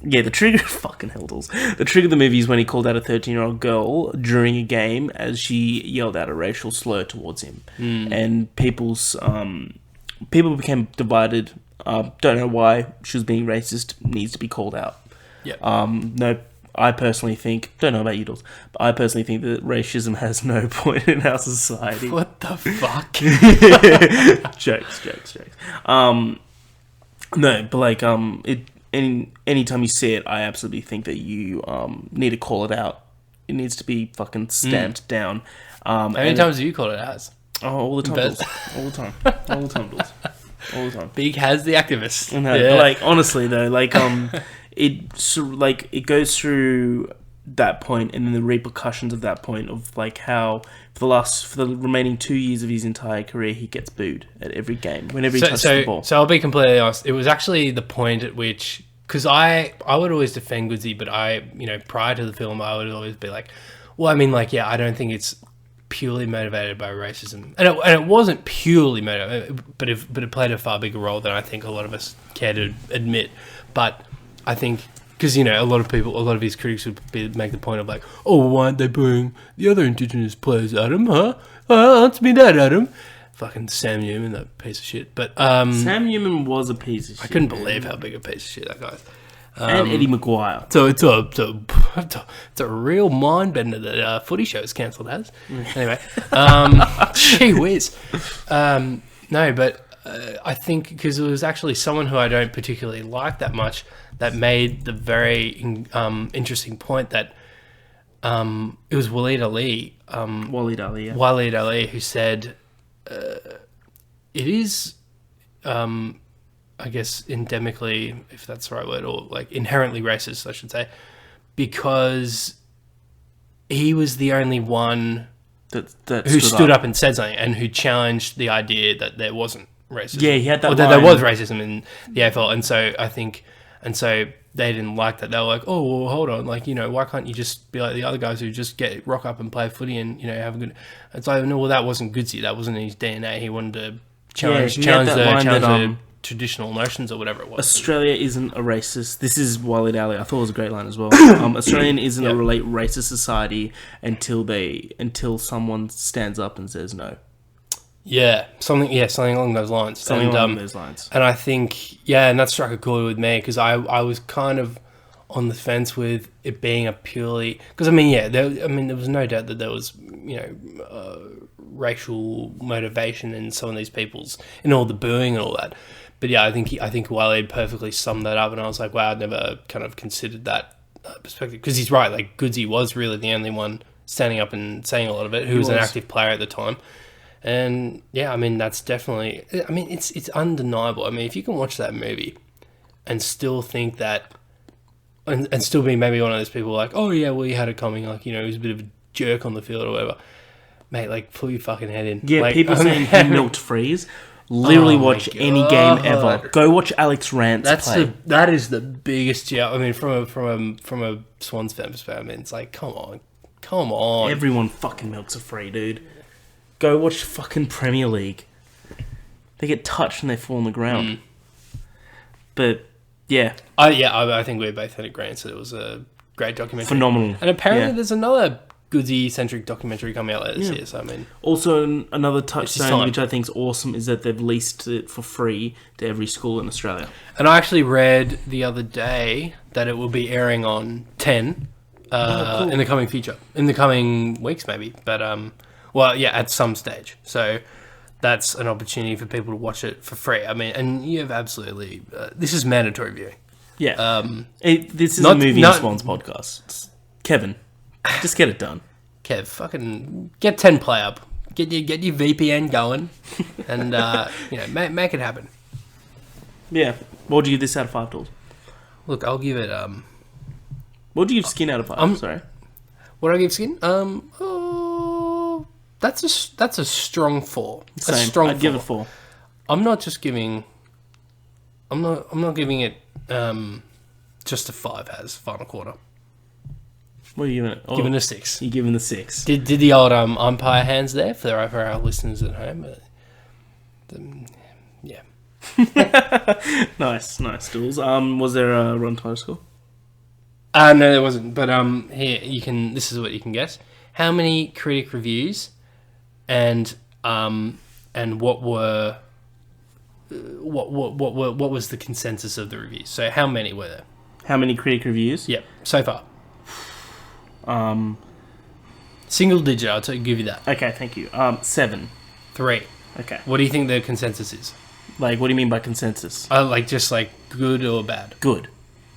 The trigger, fucking hell, Dools. The trigger of the movie is when he called out a 13-year-old girl during a game as she yelled out a racial slur towards him. And people became divided. Don't know why she was being racist, needs to be called out. Yeah. No, I personally think, don't know about you, Dools, but I personally think that racism has no point in our society. What the fuck? Jokes. No, but anytime you see it, I absolutely think that you need to call it out. It needs to be fucking stamped down. How many times have you called it as? Oh, all the time, Dools. All the time, Dools. All the time. Big has the activist. No, yeah. Honestly though, it goes through that point and then the repercussions of that point of how for the remaining 2 years of his entire career he gets booed at every game whenever he touches the ball. So I'll be completely honest. It was actually the point at which, because I would always defend Goodsy, but prior to the film I would always be like, well, I mean, I don't think it's purely motivated by racism, and it wasn't purely motivated, but it played a far bigger role than I think a lot of us care to admit. But I think because a lot of his critics would make the point of oh, why aren't they booing the other Indigenous players, Adam? Huh? Answer me that, Adam. Fucking Sam Newman, that piece of shit. But Sam Newman was a piece of shit. I couldn't believe how big a piece of shit that guy is. And Eddie Maguire. So it's a real mind bender that Footy Show is cancelled as. Anyway, gee whiz. No, but I think because it was actually someone who I don't particularly like that much that made the very interesting point that it was Waleed Ali. Waleed Ali, who said it is. I guess endemically, if that's the right word, or inherently racist, I should say, because he was the only one who stood up and said something and who challenged the idea that there wasn't racism. Yeah, he had that. Or that there was racism in the AFL, and so I think, they didn't like that. They were like, oh, well, hold on, why can't you just be like the other guys who just rock up and play footy and have a good? It's like, no, well, that wasn't Goodsy. That wasn't in his DNA. He wanted to challenge the traditional notions or whatever it was. Australia isn't a racist. This is Waleed Ali. I thought it was a great line as well. Australian isn't a racist society until someone stands up and says no. Yeah, something along those lines. And I think, and that struck a chord with me because I was kind of on the fence with it being a purely, because there was no doubt that there was racial motivation in some of these people's, in all the booing and all that. But I think Waleed perfectly summed that up, and I was like, wow, I'd never kind of considered that perspective, because he's right. Goodsy was really the only one standing up and saying a lot of it, who was an active player at the time. And that's definitely, it's undeniable. If you can watch that movie and still think that, and still be maybe one of those people oh yeah, well, he had it coming, he was a bit of a jerk on the field or whatever, mate, pull your fucking head in. Yeah, people saying he milked Freeze. Literally watch any game ever. Go watch Alex Rance play. That is the biggest from a Swans fan perspective. It's come Come on. Everyone fucking milks are free, dude. Go watch fucking Premier League. They get touched and they fall on the ground. But, yeah. I think we both had agreement that it was a great documentary. Phenomenal. And apparently there's another Goodsy-centric documentary coming out later this year, so I mean... Also, another touchstone, which I think is awesome, is that they've leased it for free to every school in Australia. And I actually read the other day that it will be airing on 10 cool. in the coming future. In the coming weeks, maybe. But, at some stage. So... That's an opportunity for people to watch it for free. I mean, and you have absolutely... this is mandatory viewing. Yeah. This is a Movie and Swans podcast. Kevin, just get it done. Kev, fucking get 10 play up. Get your VPN going. And, make it happen. Yeah. What would you give this out of 5 dollars? Look, I'll give it... What would you give Skin out of 5? Sorry. What do I give Skin? That's a strong 4. Same. A strong I'd give it 4. I'm not giving it just a 5 as final quarter. What are you giving it? Giving it a 6. You're giving it a 6. Did the old umpire hands there for our listeners at home? Yeah. Nice, Dools. Was there a Rotten Tomatoes score? No, there wasn't. But here you can. This is what you can guess. How many critic reviews? And what was the consensus of the reviews? So how many were there? How many critic reviews? Yep, so far. Single digit. I'll give you that. Okay, thank you. 7. 3. Okay. What do you think the consensus is? Like, what do you mean by consensus? Just good or bad? Good.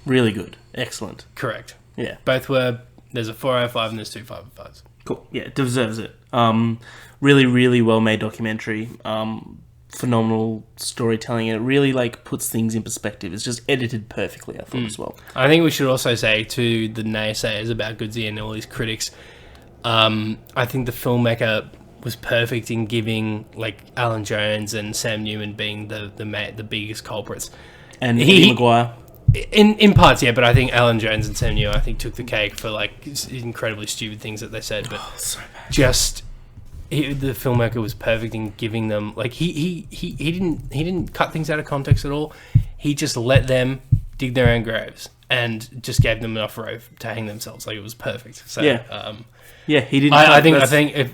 Really good. Excellent. Correct. Yeah. Both were. There's a 4 out of 5 and there's 2 5 out of 5s. Cool. Yeah, it deserves it. Really, really well-made documentary. Phenomenal storytelling. And it really, puts things in perspective. It's just edited perfectly, I thought, as well. I think we should also say to the naysayers about Goodsy and all these critics, I think the filmmaker was perfect in giving, Alan Jones and Sam Newman being the biggest culprits. And Eddie Maguire. In parts, yeah, but I think Alan Jones and Sam Newman, took the cake for incredibly stupid things that they said. But so bad. The filmmaker was perfect in giving them he didn't cut things out of context at all. He just let them dig their own graves and just gave them enough rope to hang themselves. It was perfect. So yeah, he didn't. I think if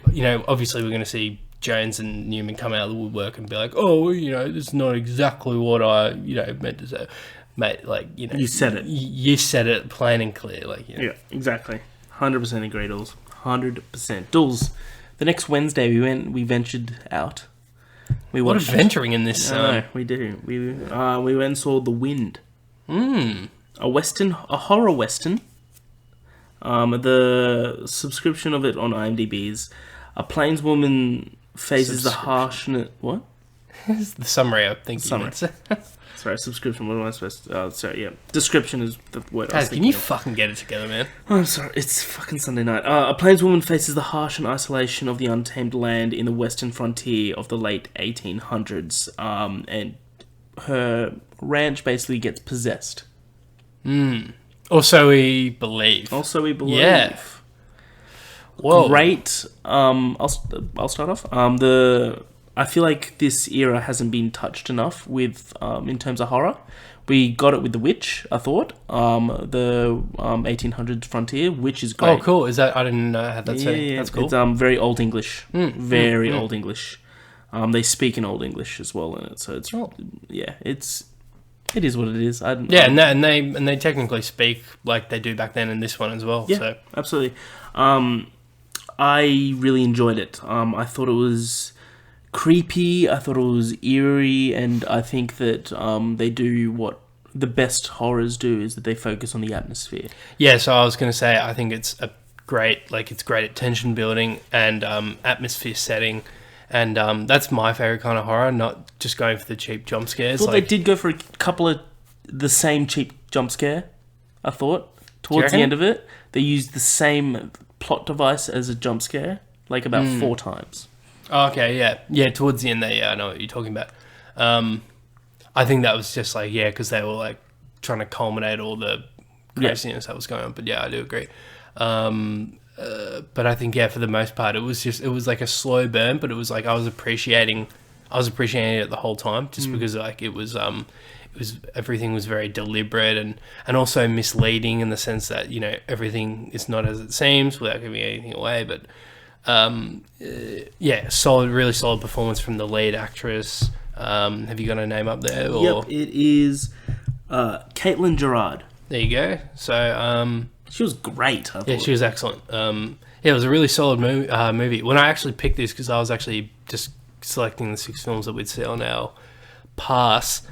obviously we're going to see Jones and Newman come out of the woodwork and be like, oh, this is not exactly what I meant to say. Mate, you said it. You said it plain and clear, Yeah, exactly. 100% agree, Dools. 100%. Dools, the next Wednesday we ventured out. We watched venturing in this. We do. We went and saw The Wind. A horror western. The subscription of it on IMDb is a plainswoman faces the harshness. What? The summary, I think. Sorry, subscription. What am I supposed to... yeah. Description is the word I was thinking can you fucking get it together, man? Oh, I'm sorry. It's fucking Sunday night. A plainswoman faces the harsh and isolation of the untamed land in the western frontier of the late 1800s. And her ranch basically gets possessed. Or so we believe. Yeah. Whoa. Great. I'll start off. I feel like this era hasn't been touched enough with in terms of horror. We got it with The Witch, I thought. The 1800s frontier, which is great. Oh, cool. Is that... I didn't know how that's saying. Yeah. That's cool. It's very Old English. Very Old English. They speak in Old English as well in it, so it's... Oh. Yeah, it is what it is. And they technically speak like they do back then in this one as well. Yeah, so. Absolutely. I really enjoyed it. I thought it was creepy, I thought it was eerie, and I think that they do what the best horrors do, is that they focus on the atmosphere. Yeah, so I was going to say, I think it's a great, it's great at tension building and atmosphere setting, and that's my favourite kind of horror, not just going for the cheap jump scares. Well, they did go for a couple of the same cheap jump scare, I thought. Towards the end of it, they used the same plot device as a jump scare, about 4 times. Oh, okay, yeah. Yeah, towards the end I know what you're talking about. I think that was just because they were trying to culminate all the craziness that was going on. But yeah, I do agree. but I think for the most part, it was like a slow burn, but it was like I was appreciating it the whole time, just because like it was everything was very deliberate and also misleading in the sense that everything is not as it seems without giving anything away. But really solid performance from the lead actress. Have you got a name up there? Or? Yep, it is Caitlin Gerard. There you go. So she was great. I thought. Yeah, she was excellent. It was a really solid movie. When I actually picked this, because I was actually just selecting the 6 films that we'd see on our pass,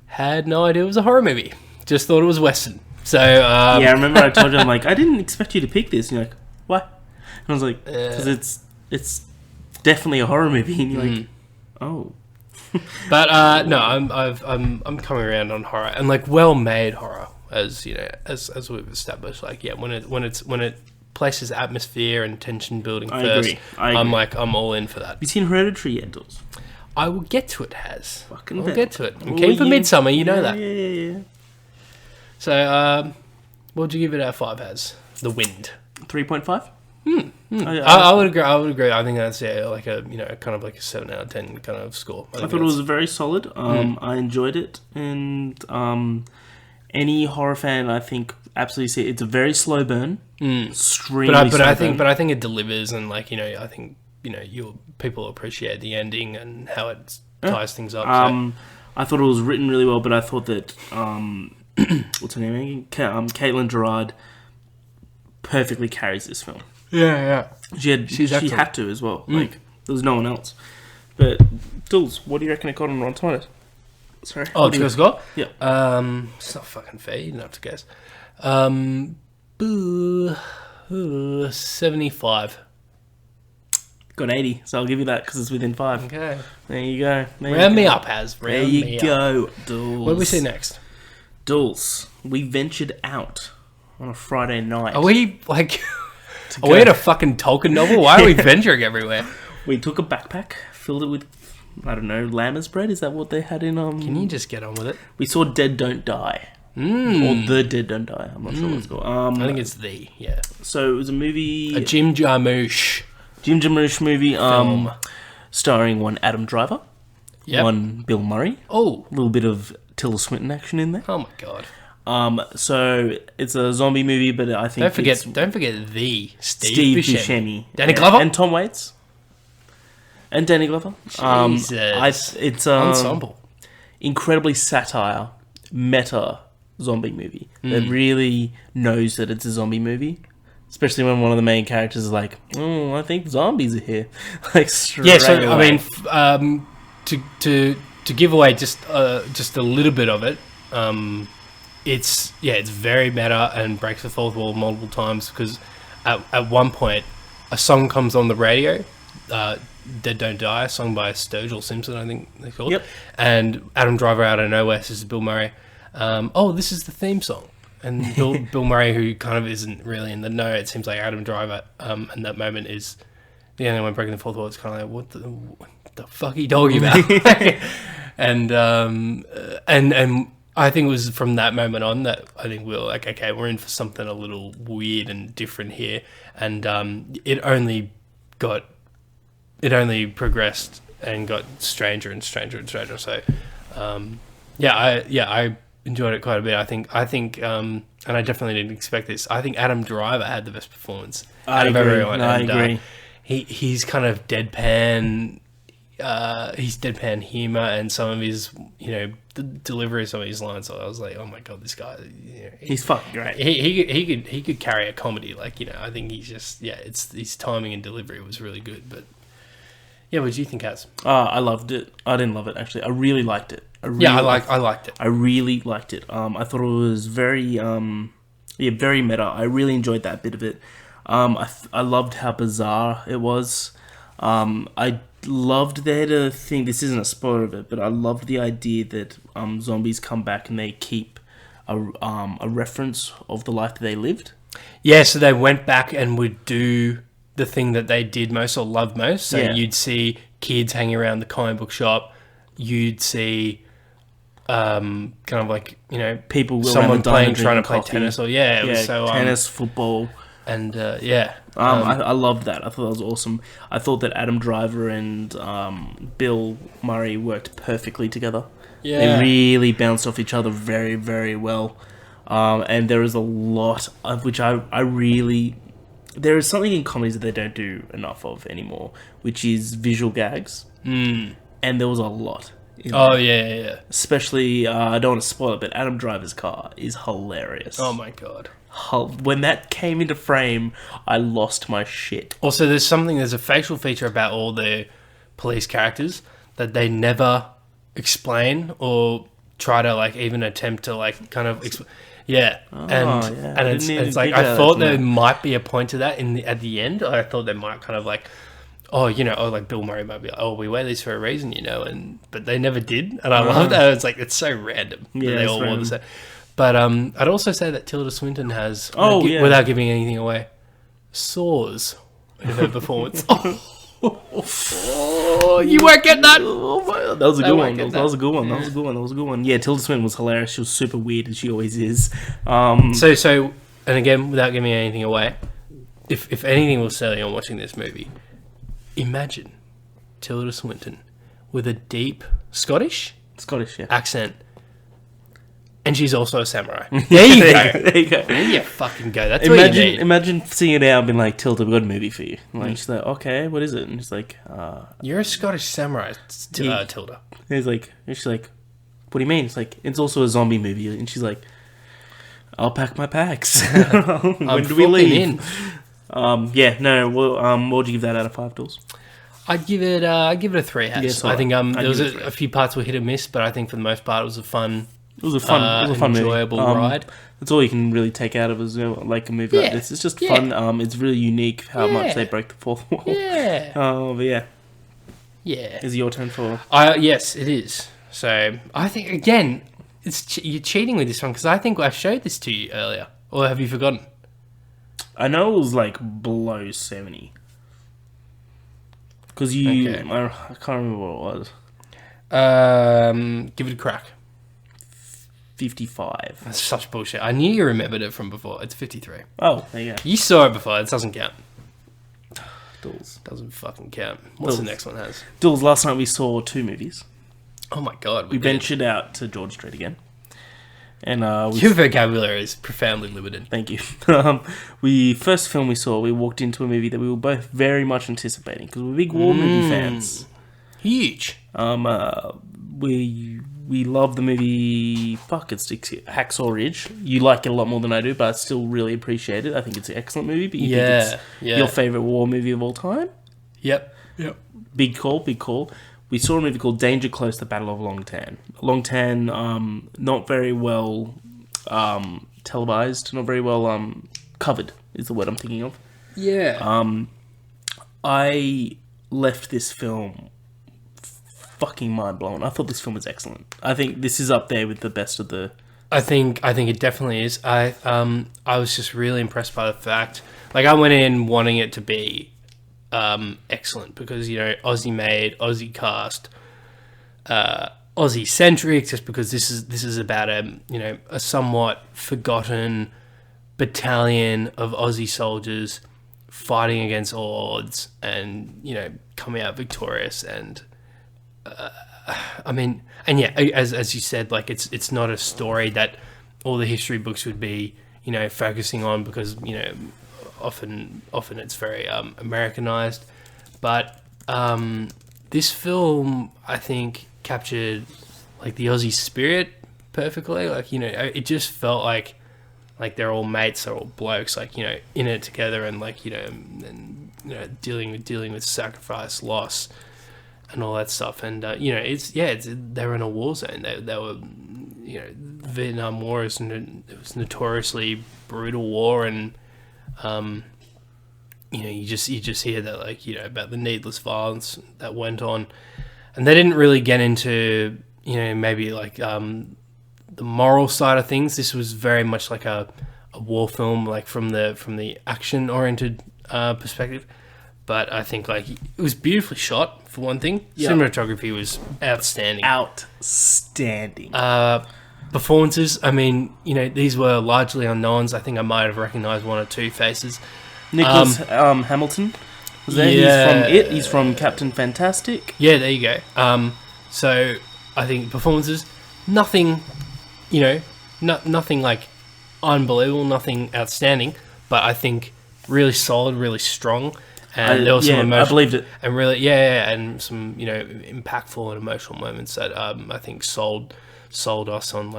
had no idea it was a horror movie. Just thought it was Western. So I remember I told you, I'm like, I didn't expect you to pick this. And you're like, why? And I was like, because it's definitely a horror movie. And you're like, oh. But no, I'm coming around on horror and like well-made horror, as as we've established. Like when it places atmosphere and tension building first, agree. I'm all in for that. Have you seen Hereditary yet, Dools? I will get to it, Has. Fucking I'll get to it. I'm keen for Midsommar, you know that. Yeah. So, what would you give it out of 5, Has? The Wind. 3.5? I would agree. I think that's like a kind of like a 7 out of 10 kind of score. I thought it was very solid. I enjoyed it, and any horror fan, I think, absolutely see it. It's a very slow burn. Extremely slow burn. But I think it delivers, and like I think people appreciate the ending and how it ties things up. I thought it was written really well, but I thought that what's her name again? Caitlin Gerard perfectly carries this film. Yeah. She had to as well. Like there was no one else. But Dools, what do you reckon it got on Rotten Tomatoes? Sorry. Oh, do you guys got? Yeah. It's not fucking fair. You don't have to guess. 75. Got 80, so I'll give you that because it's within 5. Okay. There you go. Round me up, Has. There you go, Dools. What do we see next? Dools, we ventured out on a Friday night. Are we like... Are we in a fucking Tolkien novel? Why are we venturing everywhere? We took a backpack, filled it with, I don't know, lammer's bread? Is that what they had in... Can you just get on with it? We saw Dead Don't Die. Or The Dead Don't Die. I'm not sure what it's called. I think it's yeah. So it was a movie... A Jim Jarmusch movie film. Starring one Adam Driver, one Bill Murray. Oh. A little bit of Tilda Swinton action in there. Oh my god. So it's a zombie movie, but I think don't forget the Steve Buscemi, Danny Glover, and Tom Waits, and Danny Glover. Jesus. It's ensemble, incredibly satire, meta zombie movie that really knows that it's a zombie movie. Especially when one of the main characters is like, "Oh, I think zombies are here." Like straight away. I mean, to give away just a little bit of it. It's very meta and breaks the fourth wall multiple times because at one point a song comes on the radio, Dead Don't Die, sung by Sturgill Simpson, I think they're called. Yep. And Adam Driver out of nowhere says to Bill Murray, this is the theme song. And Bill Murray, who kind of isn't really in the know, it seems like Adam Driver, and that moment is the only one breaking the fourth wall. It's kind of like, what the fuck are you talking about? and I think it was from that moment on that I think we were like, okay, we're in for something a little weird and different here. And it only progressed and got stranger and stranger and stranger. So, I enjoyed it quite a bit. I think, and I definitely didn't expect this. I think Adam Driver had the best performance out of everyone. I agree. He's kind of deadpan. He's deadpan humor and some of his, the delivery of some of his lines. So I was like, oh my god, this guy, he's fucking great. He could carry a comedy. Like, I think he's just, it's his timing and delivery was really good. But yeah, what did you think, Az? I loved it. I didn't love it actually. I really liked it. I liked it. I really liked it. I thought it was very, very meta. I really enjoyed that bit of it. I loved how bizarre it was. I loved the thing. This isn't a spoiler of it, but I loved the idea that zombies come back and they keep a reference of the life that they lived. Yeah, so they went back and would do the thing that they did most or loved most. So you'd see kids hanging around the comic book shop. You'd see kind of like, people someone trying to play tennis or so tennis, football, And yeah, I loved that. I thought that was awesome. I thought that Adam Driver and Bill Murray worked perfectly together. Yeah, they really bounced off each other very, very well. And there is a lot of which I really. There is something in comedies that they don't do enough of anymore, which is visual gags. And there was a lot. Oh, yeah. Especially, I don't want to spoil it, but Adam Driver's car is hilarious. Oh, my God. When that came into frame, I lost my shit. Also, there's a facial feature about all the police characters that they never explain or try to, like, even attempt to, like, kind of... Yeah, and it's like I thought there might be a point to that at the end. I thought they might kind of like, like Bill Murray might be like, we wear these for a reason, but they never did, and I love that. It's like it's so random that they all wore the same. But I'd also say that Tilda Swinton has, without giving anything away, soars in her performance. Oh, you weren't getting that. That was a good one. That was a good one. Yeah, Tilda Swinton was hilarious. She was super weird, as she always is. So, and again, without giving anything away, if anything will sell you on watching this movie, imagine Tilda Swinton with a deep Scottish accent. And she's also a samurai. There you go. There you fucking go. That's what you need. Imagine seeing it now and being like, Tilda, we've got a movie for you. Like, she's like, okay, what is it? And she's like, you're a Scottish samurai, Tilda. And she's like, what do you mean? It's like, it's also a zombie movie. And she's like, I'll pack my packs. When do we leave? What would you give that out of 5 Dools? I'd give it a 3 hats. Yes, I think there was a few parts were hit and miss, but I think for the most part it was a fun... It was a fun enjoyable movie. ride. That's all you can really take out of it, like a movie like this. It's just fun. It's really unique how much they break the fourth wall. Yeah. But yeah. Yeah. Is it your turn for? Yes, it is. So I think again, you're cheating with this one because I think I showed this to you earlier, or have you forgotten? I know it was like below 70. Because I can't remember what it was. Give it a crack. 55. That's such bullshit. I knew you remembered it from before. It's 53. Oh, there you go. You saw it before. It doesn't count. Dools. Doesn't fucking count. What's the next one has? Dools, last night we saw 2 movies. Oh my God. We ventured out to George Street again. And your vocabulary is profoundly limited. Thank you. First film we saw, we walked into a movie that we were both very much anticipating because we're big war movie fans. Huge. We love the movie. It's Hacksaw Ridge. You like it a lot more than I do, but I still really appreciate it. I think it's an excellent movie. But you think it's your favorite war movie of all time? Yep. Big call. We saw a movie called Danger Close: The Battle of Long Tan. Long Tan, not very well televised, not very well covered is the word I'm thinking of. Yeah. I left this film fucking mind blown. I thought this film was excellent. I think this is up there with the best of the... I think it definitely is. I was just really impressed by the fact... Like, I went in wanting it to be excellent because, Aussie made, Aussie cast, Aussie centric, just because this is about a somewhat forgotten battalion of Aussie soldiers fighting against all odds and, coming out victorious and... as you said, like it's not a story that all the history books would be, focusing on because, often it's very Americanized. But this film, I think, captured like the Aussie spirit perfectly. Like, it just felt like they're all mates, they're all blokes, like, in it together and like, dealing with sacrifice, loss, and all that stuff, and they were in a war zone. They were, Vietnam War it was notoriously brutal war, and you just hear that, like, about the needless violence that went on, and they didn't really get into maybe like the moral side of things. This was very much like a war film, like from the action oriented perspective. But I think, like, it was beautifully shot, for one thing. Yep. Cinematography was outstanding. Performances, I mean, these were largely unknowns. I think I might have recognised one or two faces. Nicholas Hamilton was there. Yeah. He's from It. He's from Captain Fantastic. Yeah, there you go. So I think performances, nothing, nothing like unbelievable, nothing outstanding, but I think really solid, really strong. And there was some emotion, I believed it. And really, and some impactful and emotional moments that I think sold us on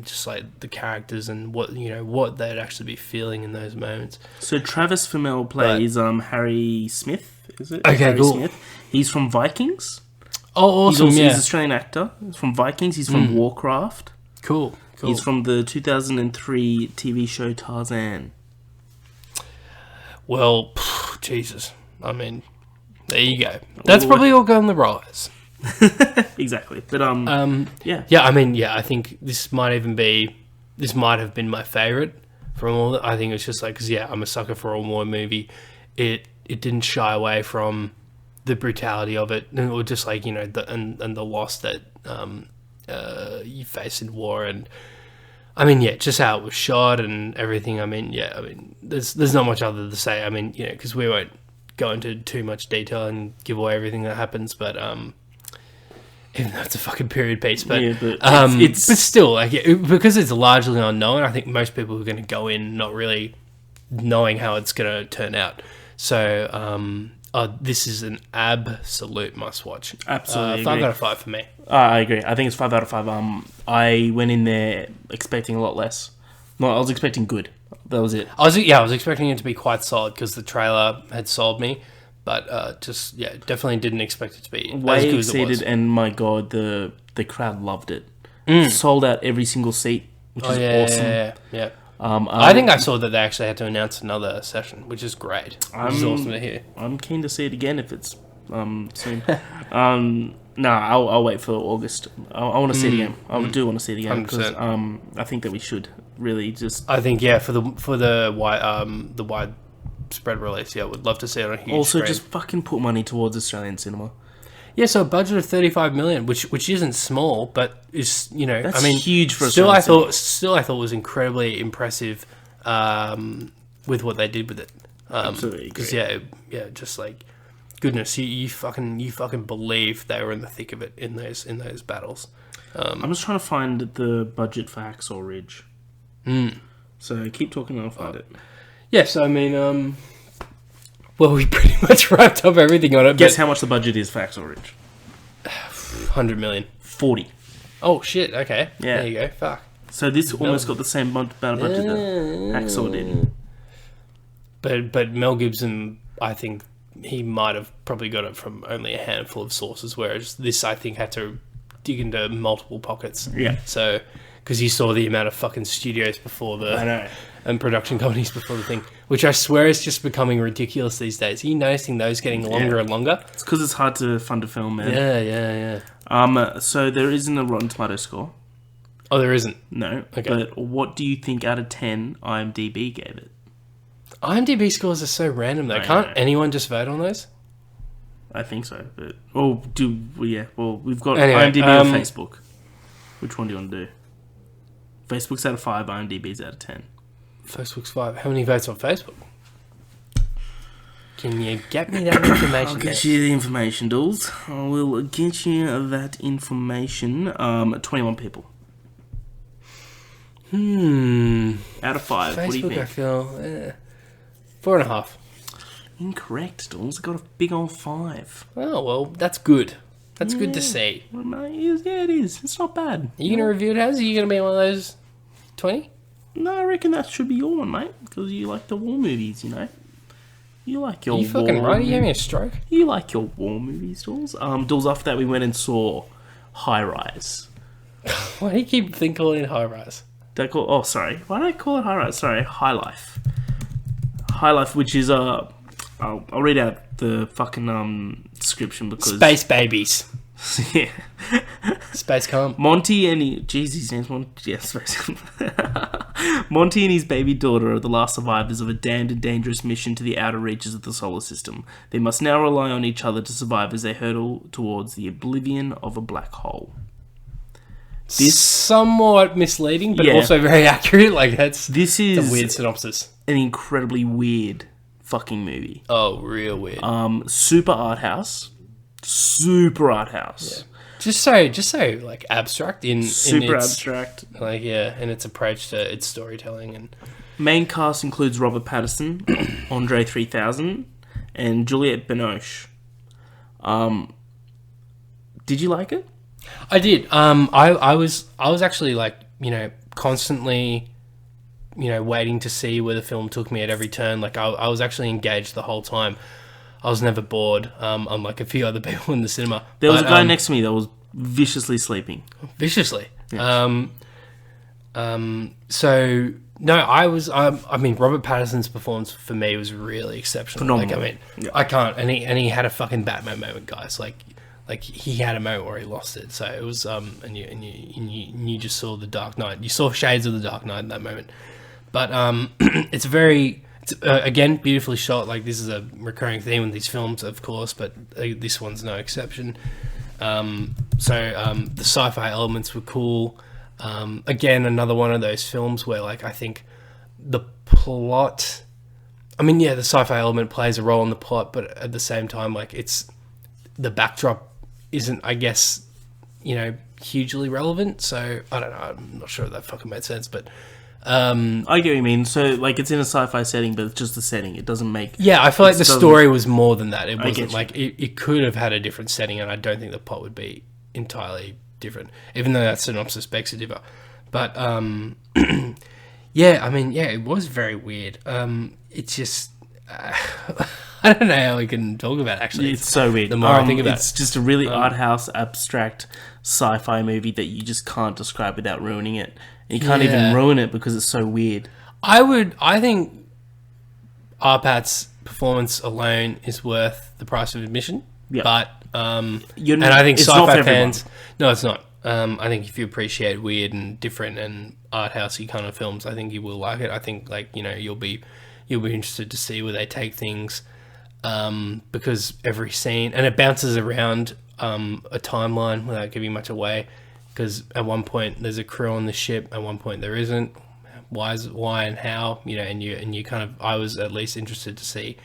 just like the characters and what they'd actually be feeling in those moments. So Travis Fimmel plays Harry Smith, is it? Okay, Harry cool. Smith. He's from Vikings. Oh, awesome! He's an Australian actor. He's from Vikings. He's from Warcraft. Cool. He's from the 2003 TV show Tarzan. Well, Jesus. I mean, there you go. That's probably all going the rise. Exactly. But yeah. I think this might have been my favorite from all. I think it's just like, because I'm a sucker for a war movie. It didn't shy away from the brutality of it, or just like the loss that you face in war, and just how it was shot and everything. There's not much other to say. Because we won't go into too much detail and give away everything that happens, but even though it's a fucking period piece, but it's still because it's largely unknown. I think most people are going to go in not really knowing how it's going to turn out. So this is an absolute must watch. Absolutely, 5 out of 5 for me. I agree. I think it's 5 out of 5. I went in there expecting a lot less. No, I was expecting good. That was it. I was expecting it to be quite solid because the trailer had sold me, but definitely didn't expect it to be way as good exceeded. as it was. And my god, the crowd loved it. Sold out every single seat, which is awesome. Yeah. I think I saw that they actually had to announce another session, which is great. Which is awesome to hear. I'm keen to see it again if it's soon. No, I'll wait for August. I want to see it again. I do want to see it again because I think that we should really just. I think for the wide spread release, would love to see it on a huge also screen. Just fucking put money towards Australian cinema. Yeah, so a budget of 35 million, which isn't small, but is that's huge for Australian Australian cinema. I thought was incredibly impressive with what they did with it. Absolutely, because just like goodness, you fucking believe they were in the thick of it in those battles. I'm just trying to find the budget for Hacksaw Ridge. So keep talking and I'll find it. Yes, well, we pretty much wrapped up everything on it. Guess how much the budget is for Hacksaw Ridge? 100 million. 40. Oh shit! Okay. Yeah. There you go. Fuck. So this almost got the same amount of budget that Hacksaw did. But Mel Gibson, I think he might have probably got it from only a handful of sources, whereas this, I think, had to dig into multiple pockets. Yeah. So, because you saw the amount of fucking studios before I know. and production companies before the thing, which I swear is just becoming ridiculous these days. Are you noticing those getting longer and longer? It's because it's hard to fund a film, man. Yeah. So there isn't a Rotten Tomato score. Oh, there isn't? No. Okay. But what do you think out of 10 IMDb gave it? IMDb scores are so random, though. Can't anyone just vote on those? I think so. But well, we've got anyway, IMDb or Facebook. Which one do you want to do? Facebook's out of 5, IMDb's out of 10. Facebook's 5. How many votes on Facebook? Can you get me that information? I'll get you the information, Dools. I will get you that information. 21 people. Out of 5. Facebook, what do you think? I feel 4.5. Incorrect, Dools. I got a big old 5. Oh, well, that's good. That's good to see. Well, mate, it is. It's not bad. Are you going to review it as? Are you going to be one of those 20? No, I reckon that should be your one, mate. Because you like the war movies, you know. You like your war... You fucking right? Are you having a stroke? You like your war movies, Dools. Dools, after that we went and saw High Rise. Why do you keep calling it High Rise? Oh, sorry. Why do I call it High Rise? Sorry, High Life. High Life, which is I'll read out the fucking description because Space babies. Yeah. Space calm. Monty and his name's Monty. Yes, Monty and his baby daughter are the last survivors of a damned and dangerous mission to the outer reaches of the solar system. They must now rely on each other to survive as they hurtle towards the oblivion of a black hole. This somewhat misleading, but also very accurate. Like it's a weird synopsis. An incredibly weird fucking movie. Oh, real weird. Super art house. Yeah. Just so like abstract super abstract. Like in its approach to its storytelling. And main cast includes Robert Pattinson, Andre 3000, and Juliette Binoche. Did you like it? I did. I was actually like, constantly, waiting to see where the film took me at every turn. Like I was actually engaged the whole time. I was never bored. Unlike a few other people in the cinema. There was a guy next to me that was viciously sleeping. Viciously. Yes. So no, I was. I mean, Robert Pattinson's performance for me was really exceptional. Phenomenal. Like, I can't. And he had a fucking Batman moment, guys. Like he had a moment where he lost it. So it was and you just saw the Dark Knight. You saw shades of the Dark Knight in that moment. But it's again beautifully shot. Like this is a recurring theme in these films, of course, but this one's no exception. So the sci-fi elements were cool. Again, another one of those films where like I think the plot. I mean, yeah, the sci-fi element plays a role in the plot, but at the same time, like it's the backdrop isn't, I guess, hugely relevant. So I don't know. I'm not sure if that fucking made sense, but I get what you mean. So like it's in a sci-fi setting, but it's just the setting. It doesn't make. Yeah, I feel like the story was more than that. It wasn't like it could have had a different setting, and I don't think the plot would be entirely different, even though that synopsis begs to differ. But yeah, I mean, yeah, it was very weird. It's just. I don't know how we can talk about it, actually. It's so weird. The more I think about it's just a really art house, abstract sci-fi movie that you just can't describe without ruining it. And you can't even ruin it because it's so weird. I think Arpat's performance alone is worth the price of admission. Yeah. But and I think sci-fi fans. No, it's not. I think if you appreciate weird and different and art housey kind of films, I think you will like it. I think you'll be interested to see where they take things, because every scene, and it bounces around a timeline without giving much away, because at one point there's a crew on the ship, at one point there isn't. Why and how, and you kind of, I was at least interested to see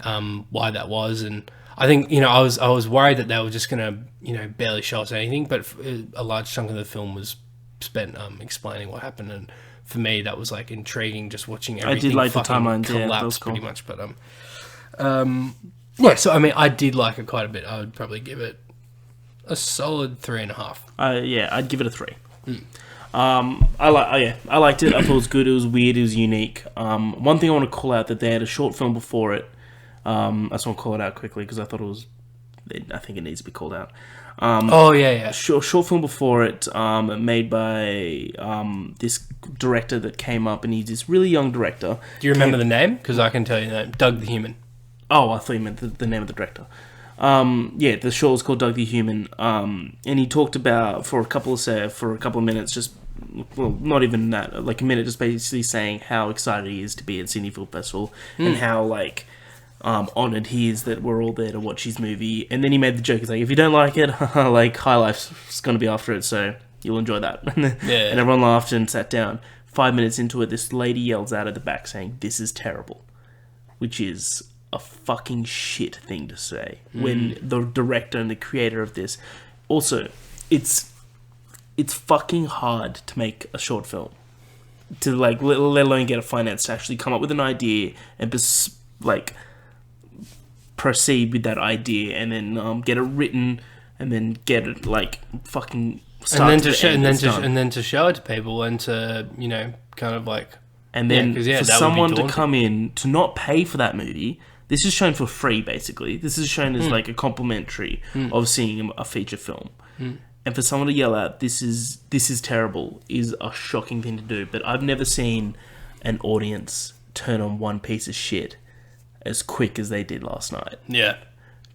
why that was. And I think I was worried that they were just gonna barely show us anything, but a large chunk of the film was spent explaining what happened. And for me, that was like intriguing, just watching everything. I did like the timelines, collapse cool. Pretty much. But yeah. So I mean, I did like it quite a bit. I would probably give it a solid 3.5. Yeah, I'd give it a 3. I liked it. I thought it was good. It was weird. It was unique. One thing I want to call out that they had a short film before it. I just want to call it out quickly because I thought it was. I think it needs to be called out. Short film before it, made by this director that came up, and he's this really young director. Do you remember the name? Because I can tell you the name. Doug the Human. Oh, I thought you meant the name of the director. Yeah, the short was called Doug the Human, and he talked about for a couple of minutes, just not even that, like a minute, just basically saying how excited he is to be at Sydney Film Festival and how honoured he is that we're all there to watch his movie. And then he made the joke, he's like, if you don't like it, like High Life's going to be after it, so you'll enjoy that. And everyone laughed and sat down. 5 minutes into it, this lady yells out at the back saying, "This is terrible," which is a fucking shit thing to say when the director and the creator of this. Also, it's fucking hard to make a short film, to let alone get a finance to actually come up with an idea and proceed with that idea, and then get it written, and then get it fucking start and then to show it to people, and to kind of like, and then for someone to come in to not pay for that movie. This is shown for free, basically. This is shown as like a complimentary of seeing a feature film. And for someone to yell out, this is terrible, is a shocking thing to do. But I've never seen an audience turn on one piece of shit as quick as they did last night. Yeah.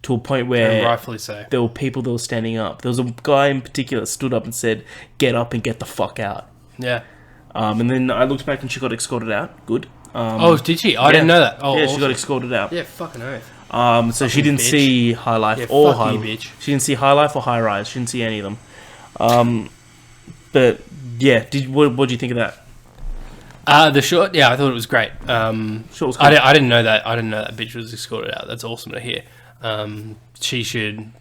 To a point where, and rightfully so, there were people that were standing up. There was a guy in particular that stood up and said, "Get up and get the fuck out." Yeah. And then I looked back and she got escorted out. Good. Did she? I didn't know that. Oh, yeah, awesome. She got escorted out. Yeah, fucking oath. So fucking she didn't bitch. see High Life She didn't see High Life or High Rise. She didn't see any of them. But yeah, what do you think of that? The short, I thought it was great. Short was cool. I didn't know that. I didn't know that bitch was escorted out. That's awesome to hear. She should.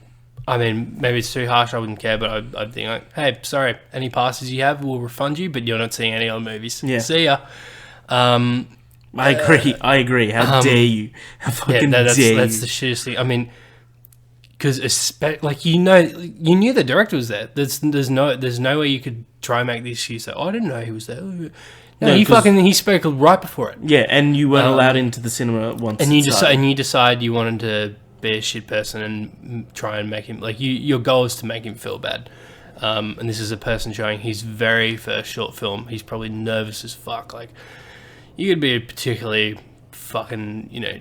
I mean, maybe it's too harsh. I wouldn't care, but I'd think like, hey, sorry, any passes you have, we'll refund you, but you're not seeing any other movies. Yeah. See ya. I agree. How dare you? How fucking dare you? That's the shittest thing. I mean, because like you knew the director was there. There's no way you could try and make the excuse that I didn't know he was there. No, he spoke right before it. Yeah, and you weren't allowed into the cinema once. And you decide you wanted to be a shit person and try and make him like your goal is to make him feel bad. And this is a person showing his very first short film. He's probably nervous as fuck. Like you could be a particularly fucking you're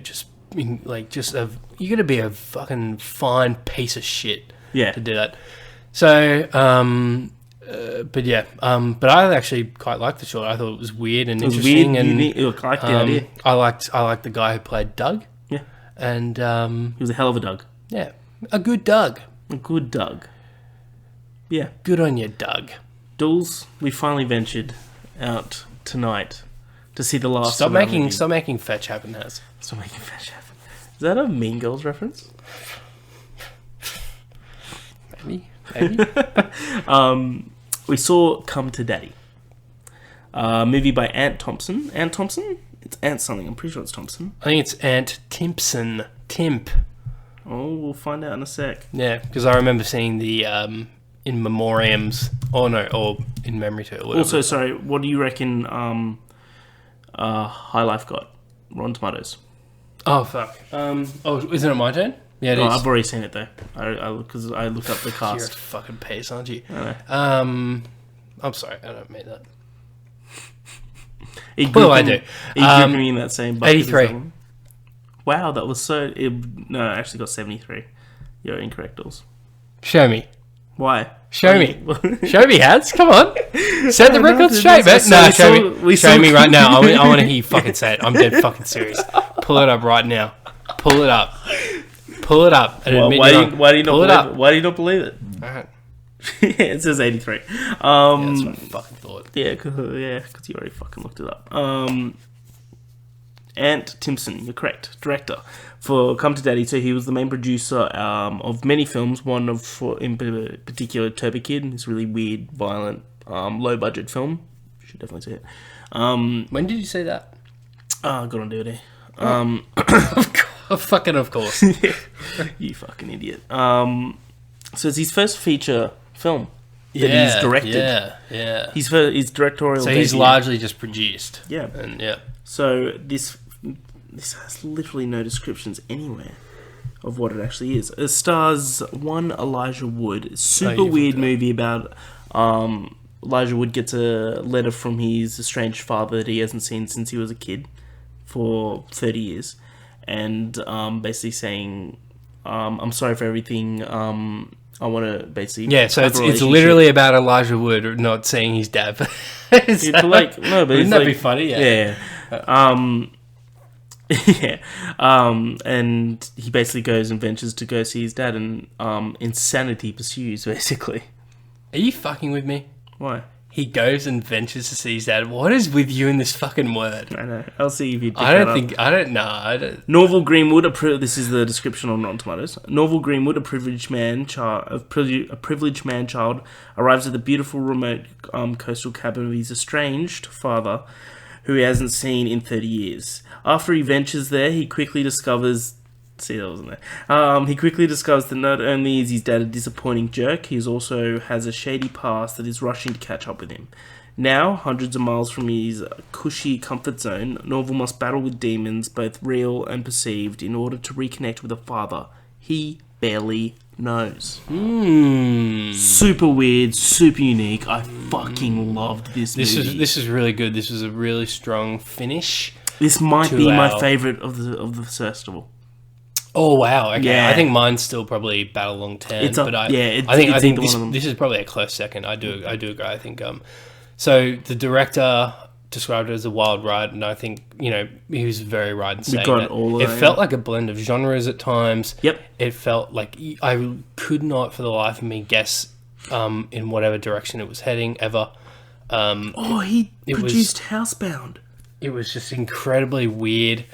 gonna be a fucking fine piece of shit. Yeah. To do that. So but I actually quite liked the short. I thought it was weird and interesting and unique. I liked the idea. I liked the guy who played Doug. Yeah. And he was a hell of a Doug. Yeah. A good Doug. A good Doug. Yeah. Good on you, Doug. Dools, we finally ventured out tonight to see the last. Stop making fetch happen, Has. Stop making fetch happen. Is that a Mean Girls reference? Maybe. We saw Come to Daddy. Movie by Ant Thompson. Ant Thompson? It's Ant something. I'm pretty sure it's Thompson. I think it's Ant Timpson. Timp. Oh, we'll find out in a sec. Yeah, because I remember seeing the in memoriams. Or in memory to it. Also, sorry, what do you reckon High Life got? Rotten Tomatoes. Oh, fuck. Isn't it my turn? Yeah, it is. I've already seen it, though. Because I looked up the cast. You're a fucking piece, aren't you? I know. I'm sorry, I don't mean that. What do I do? Are you grouping me in that same bucket? 83. Wow, that was so... No, I actually got 73. You're incorrect, Dools. Show me. Why? Show me. Show me, Hans. Come on. Set the record straight, man. No, show me right now. I want to hear you fucking say it. I'm dead fucking serious. Pull it up right now. Pull it up. And why do you not believe it? All right. It says 83. That's what I fucking thought. Yeah, because you already fucking looked it up. Ant Timpson, you're correct. Director for Come to Daddy. So he was the main producer of many films. One in particular, Turbo Kid. This really weird, violent, low budget film. You should definitely see it. When did you say that? I got on DVD. Of course. You fucking idiot. So it's his first feature film that he's directed. Yeah. His directorial. So he's largely just produced. Yeah. And yeah. So this has literally no descriptions anywhere of what it actually is. It stars one Elijah Wood. Super weird movie about Elijah Wood gets a letter from his estranged father that he hasn't seen since he was a kid for 30 years. And basically saying, I'm sorry for everything. I want to basically... Yeah, so it's literally about Elijah Wood not seeing his dad. Wouldn't that be funny? Yeah. And he basically goes and ventures to go see his dad, and insanity pursues, basically. Are you fucking with me? Why? He goes and ventures to see his dad. What is with you in this fucking word? I know. I'll see if you pick I don't know. Norval Greenwood, this is the description on Rotten Tomatoes. Norval Greenwood, a privileged man child, arrives at the beautiful remote coastal cabin of his estranged father, who he hasn't seen in 30 years. After he ventures there, he quickly discovers... See, that wasn't there. He quickly discovers that not only is his dad a disappointing jerk, he also has a shady past that is rushing to catch up with him. Now, hundreds of miles from his cushy comfort zone, Norval must battle with demons, both real and perceived, in order to reconnect with a father he barely knows. Super weird, super unique. I fucking loved this movie. This is really good. This was a really strong finish. This might be my favourite of the festival. Oh wow! Okay, yeah. I think mine's still probably Battle Along 10. I think this is probably a close second. I do agree. I think so the director described it as a wild ride, and I think he was very right in saying that. It felt like a blend of genres at times. Yep. It felt like I could not for the life of me guess in whatever direction it was heading ever. He produced Housebound. It was just incredibly weird,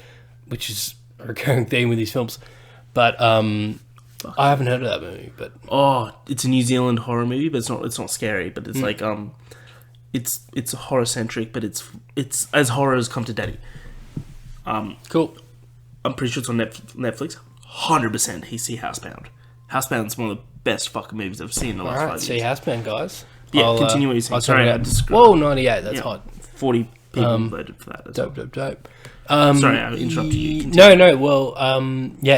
which is a recurring theme with these films. But I haven't heard of that movie. But it's a New Zealand horror movie, but it's not scary. But it's like it's horror centric, but it's as horror as come to daddy. Cool. I'm pretty sure it's on Netflix. 100% he see Housebound. Housebound's one of the best fucking movies I've seen in the last 5 years. See Housebound, guys. Yeah, continue what you're saying. Sorry, I just... Whoa, 98, that's hot. 40 people voted for that. Dope. Sorry, I interrupted you. Continue. No, well,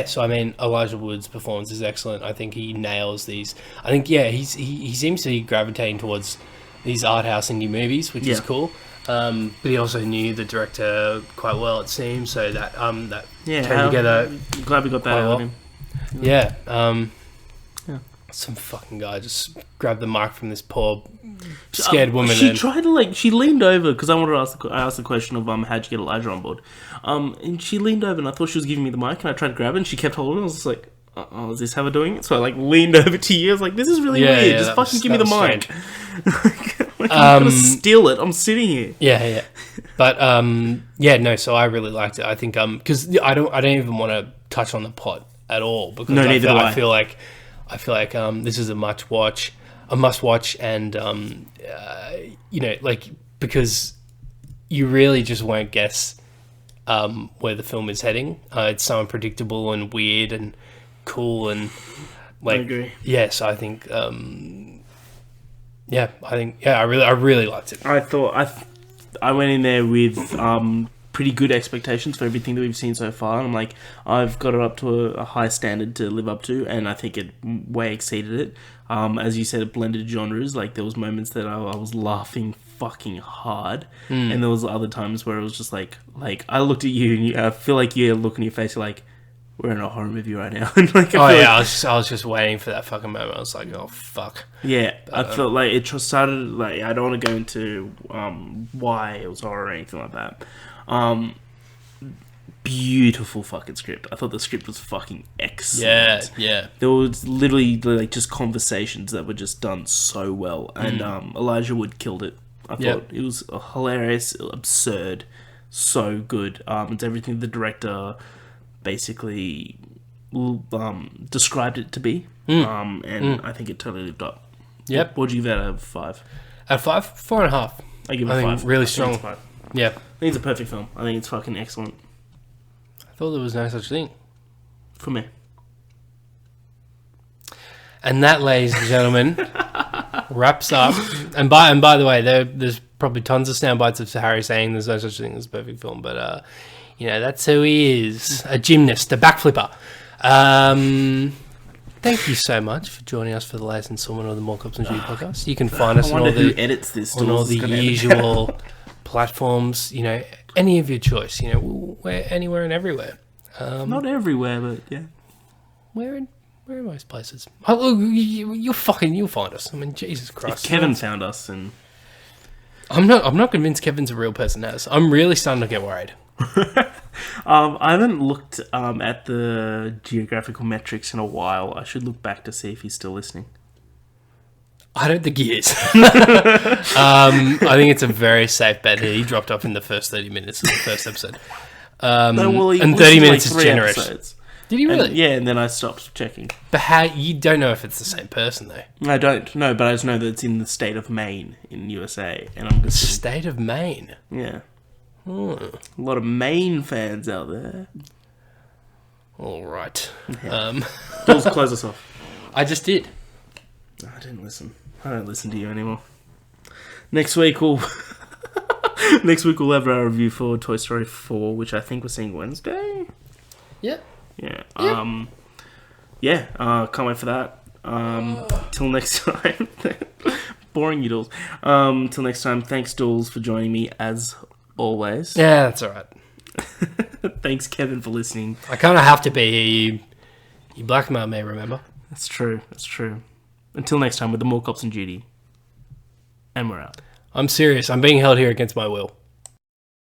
so I mean, Elijah Wood's performance is excellent. I think he nails these. I think, he seems to be gravitating towards these art house indie movies, which is cool. But he also knew the director quite well, it seems, so that came together. Glad we got that out of him. Yeah. Some fucking guy just grabbed the mic from this poor scared woman. She tried to she leaned over because I asked the question of how'd you get Elijah on board, and she leaned over and I thought she was giving me the mic and I tried to grab it and she kept holding it. I was just like, oh, is this how we're doing it? So I leaned over to you. I was like, this is really weird. Just fucking give me the mic. I'm gonna steal it. I'm sitting here. Yeah. But so I really liked it. I think because I don't even want to touch on the plot at all because I feel like this is a must watch, and because you really just won't guess where the film is heading. It's so unpredictable and weird and cool and I agree. Yes, I think I really liked it. I thought I went in there with pretty good expectations for everything that we've seen so far. And I'm like, I've got it up to a high standard to live up to, and I think it way exceeded it. As you said, it blended genres. Like, there was moments that I was laughing fucking hard, and there was other times where it was just like I looked at you, and I feel like you look in your face, you're like, we're in a horror movie right now. And I was just waiting for that fucking moment. I was like, oh fuck. Yeah, I felt like it just started. Like, I don't want to go into why it was horror or anything like that. Beautiful fucking script. I thought the script was fucking excellent. Yeah. There was literally just conversations that were just done so well, and Elijah Wood killed it. I thought it was hilarious, absurd, so good. It's everything the director basically described it to be, and I think it totally lived up. Yep. What'd you give it out of 5? Out of 5, 4.5. I give it 5. Really strong. Yeah. I think it's a perfect film. I think it's fucking excellent. I thought there was no such thing. For me. And that, ladies and gentlemen, wraps up. And by the way, there's probably tons of sound bites of Harry saying there's no such thing as a perfect film, but that's who he is. A gymnast, a backflipper. Thank you so much for joining us for the latest installment of the More Cops and Judy podcast. You can find us on all the usual platforms, any of your choice, we're anywhere and everywhere. Not everywhere, but yeah. We're in most places. Oh, you'll find us. I mean, Jesus Christ. If Kevin found us, and I'm not convinced Kevin's a real person now. So I'm really starting to get worried. I haven't looked at the geographical metrics in a while. I should look back to see if he's still listening. I don't think he is. I think it's a very safe bet that he dropped off in the first 30 minutes of the first episode. And 30 minutes is generous. Episodes. Did he really? And then I stopped checking. But how you don't know if it's the same person though? I don't know, but I just know that it's in the state of Maine in USA, and I'm just state of Maine. Yeah. A lot of Maine fans out there. All right. Yeah. Dools, close us off. I just did. I didn't listen. I don't listen to you anymore. Next week we'll have our review for Toy Story 4, which I think we're seeing Wednesday. Yep. Yeah. Can't wait for that. Till next time. Boring you, Dools. Till next time, thanks, Dools, for joining me as always. Yeah, that's alright. Thanks, Kevin, for listening. I kind of have to be here. You blackmailed me, remember? That's true. Until next time with the More Cops and Judy. And we're out. I'm serious. I'm being held here against my will.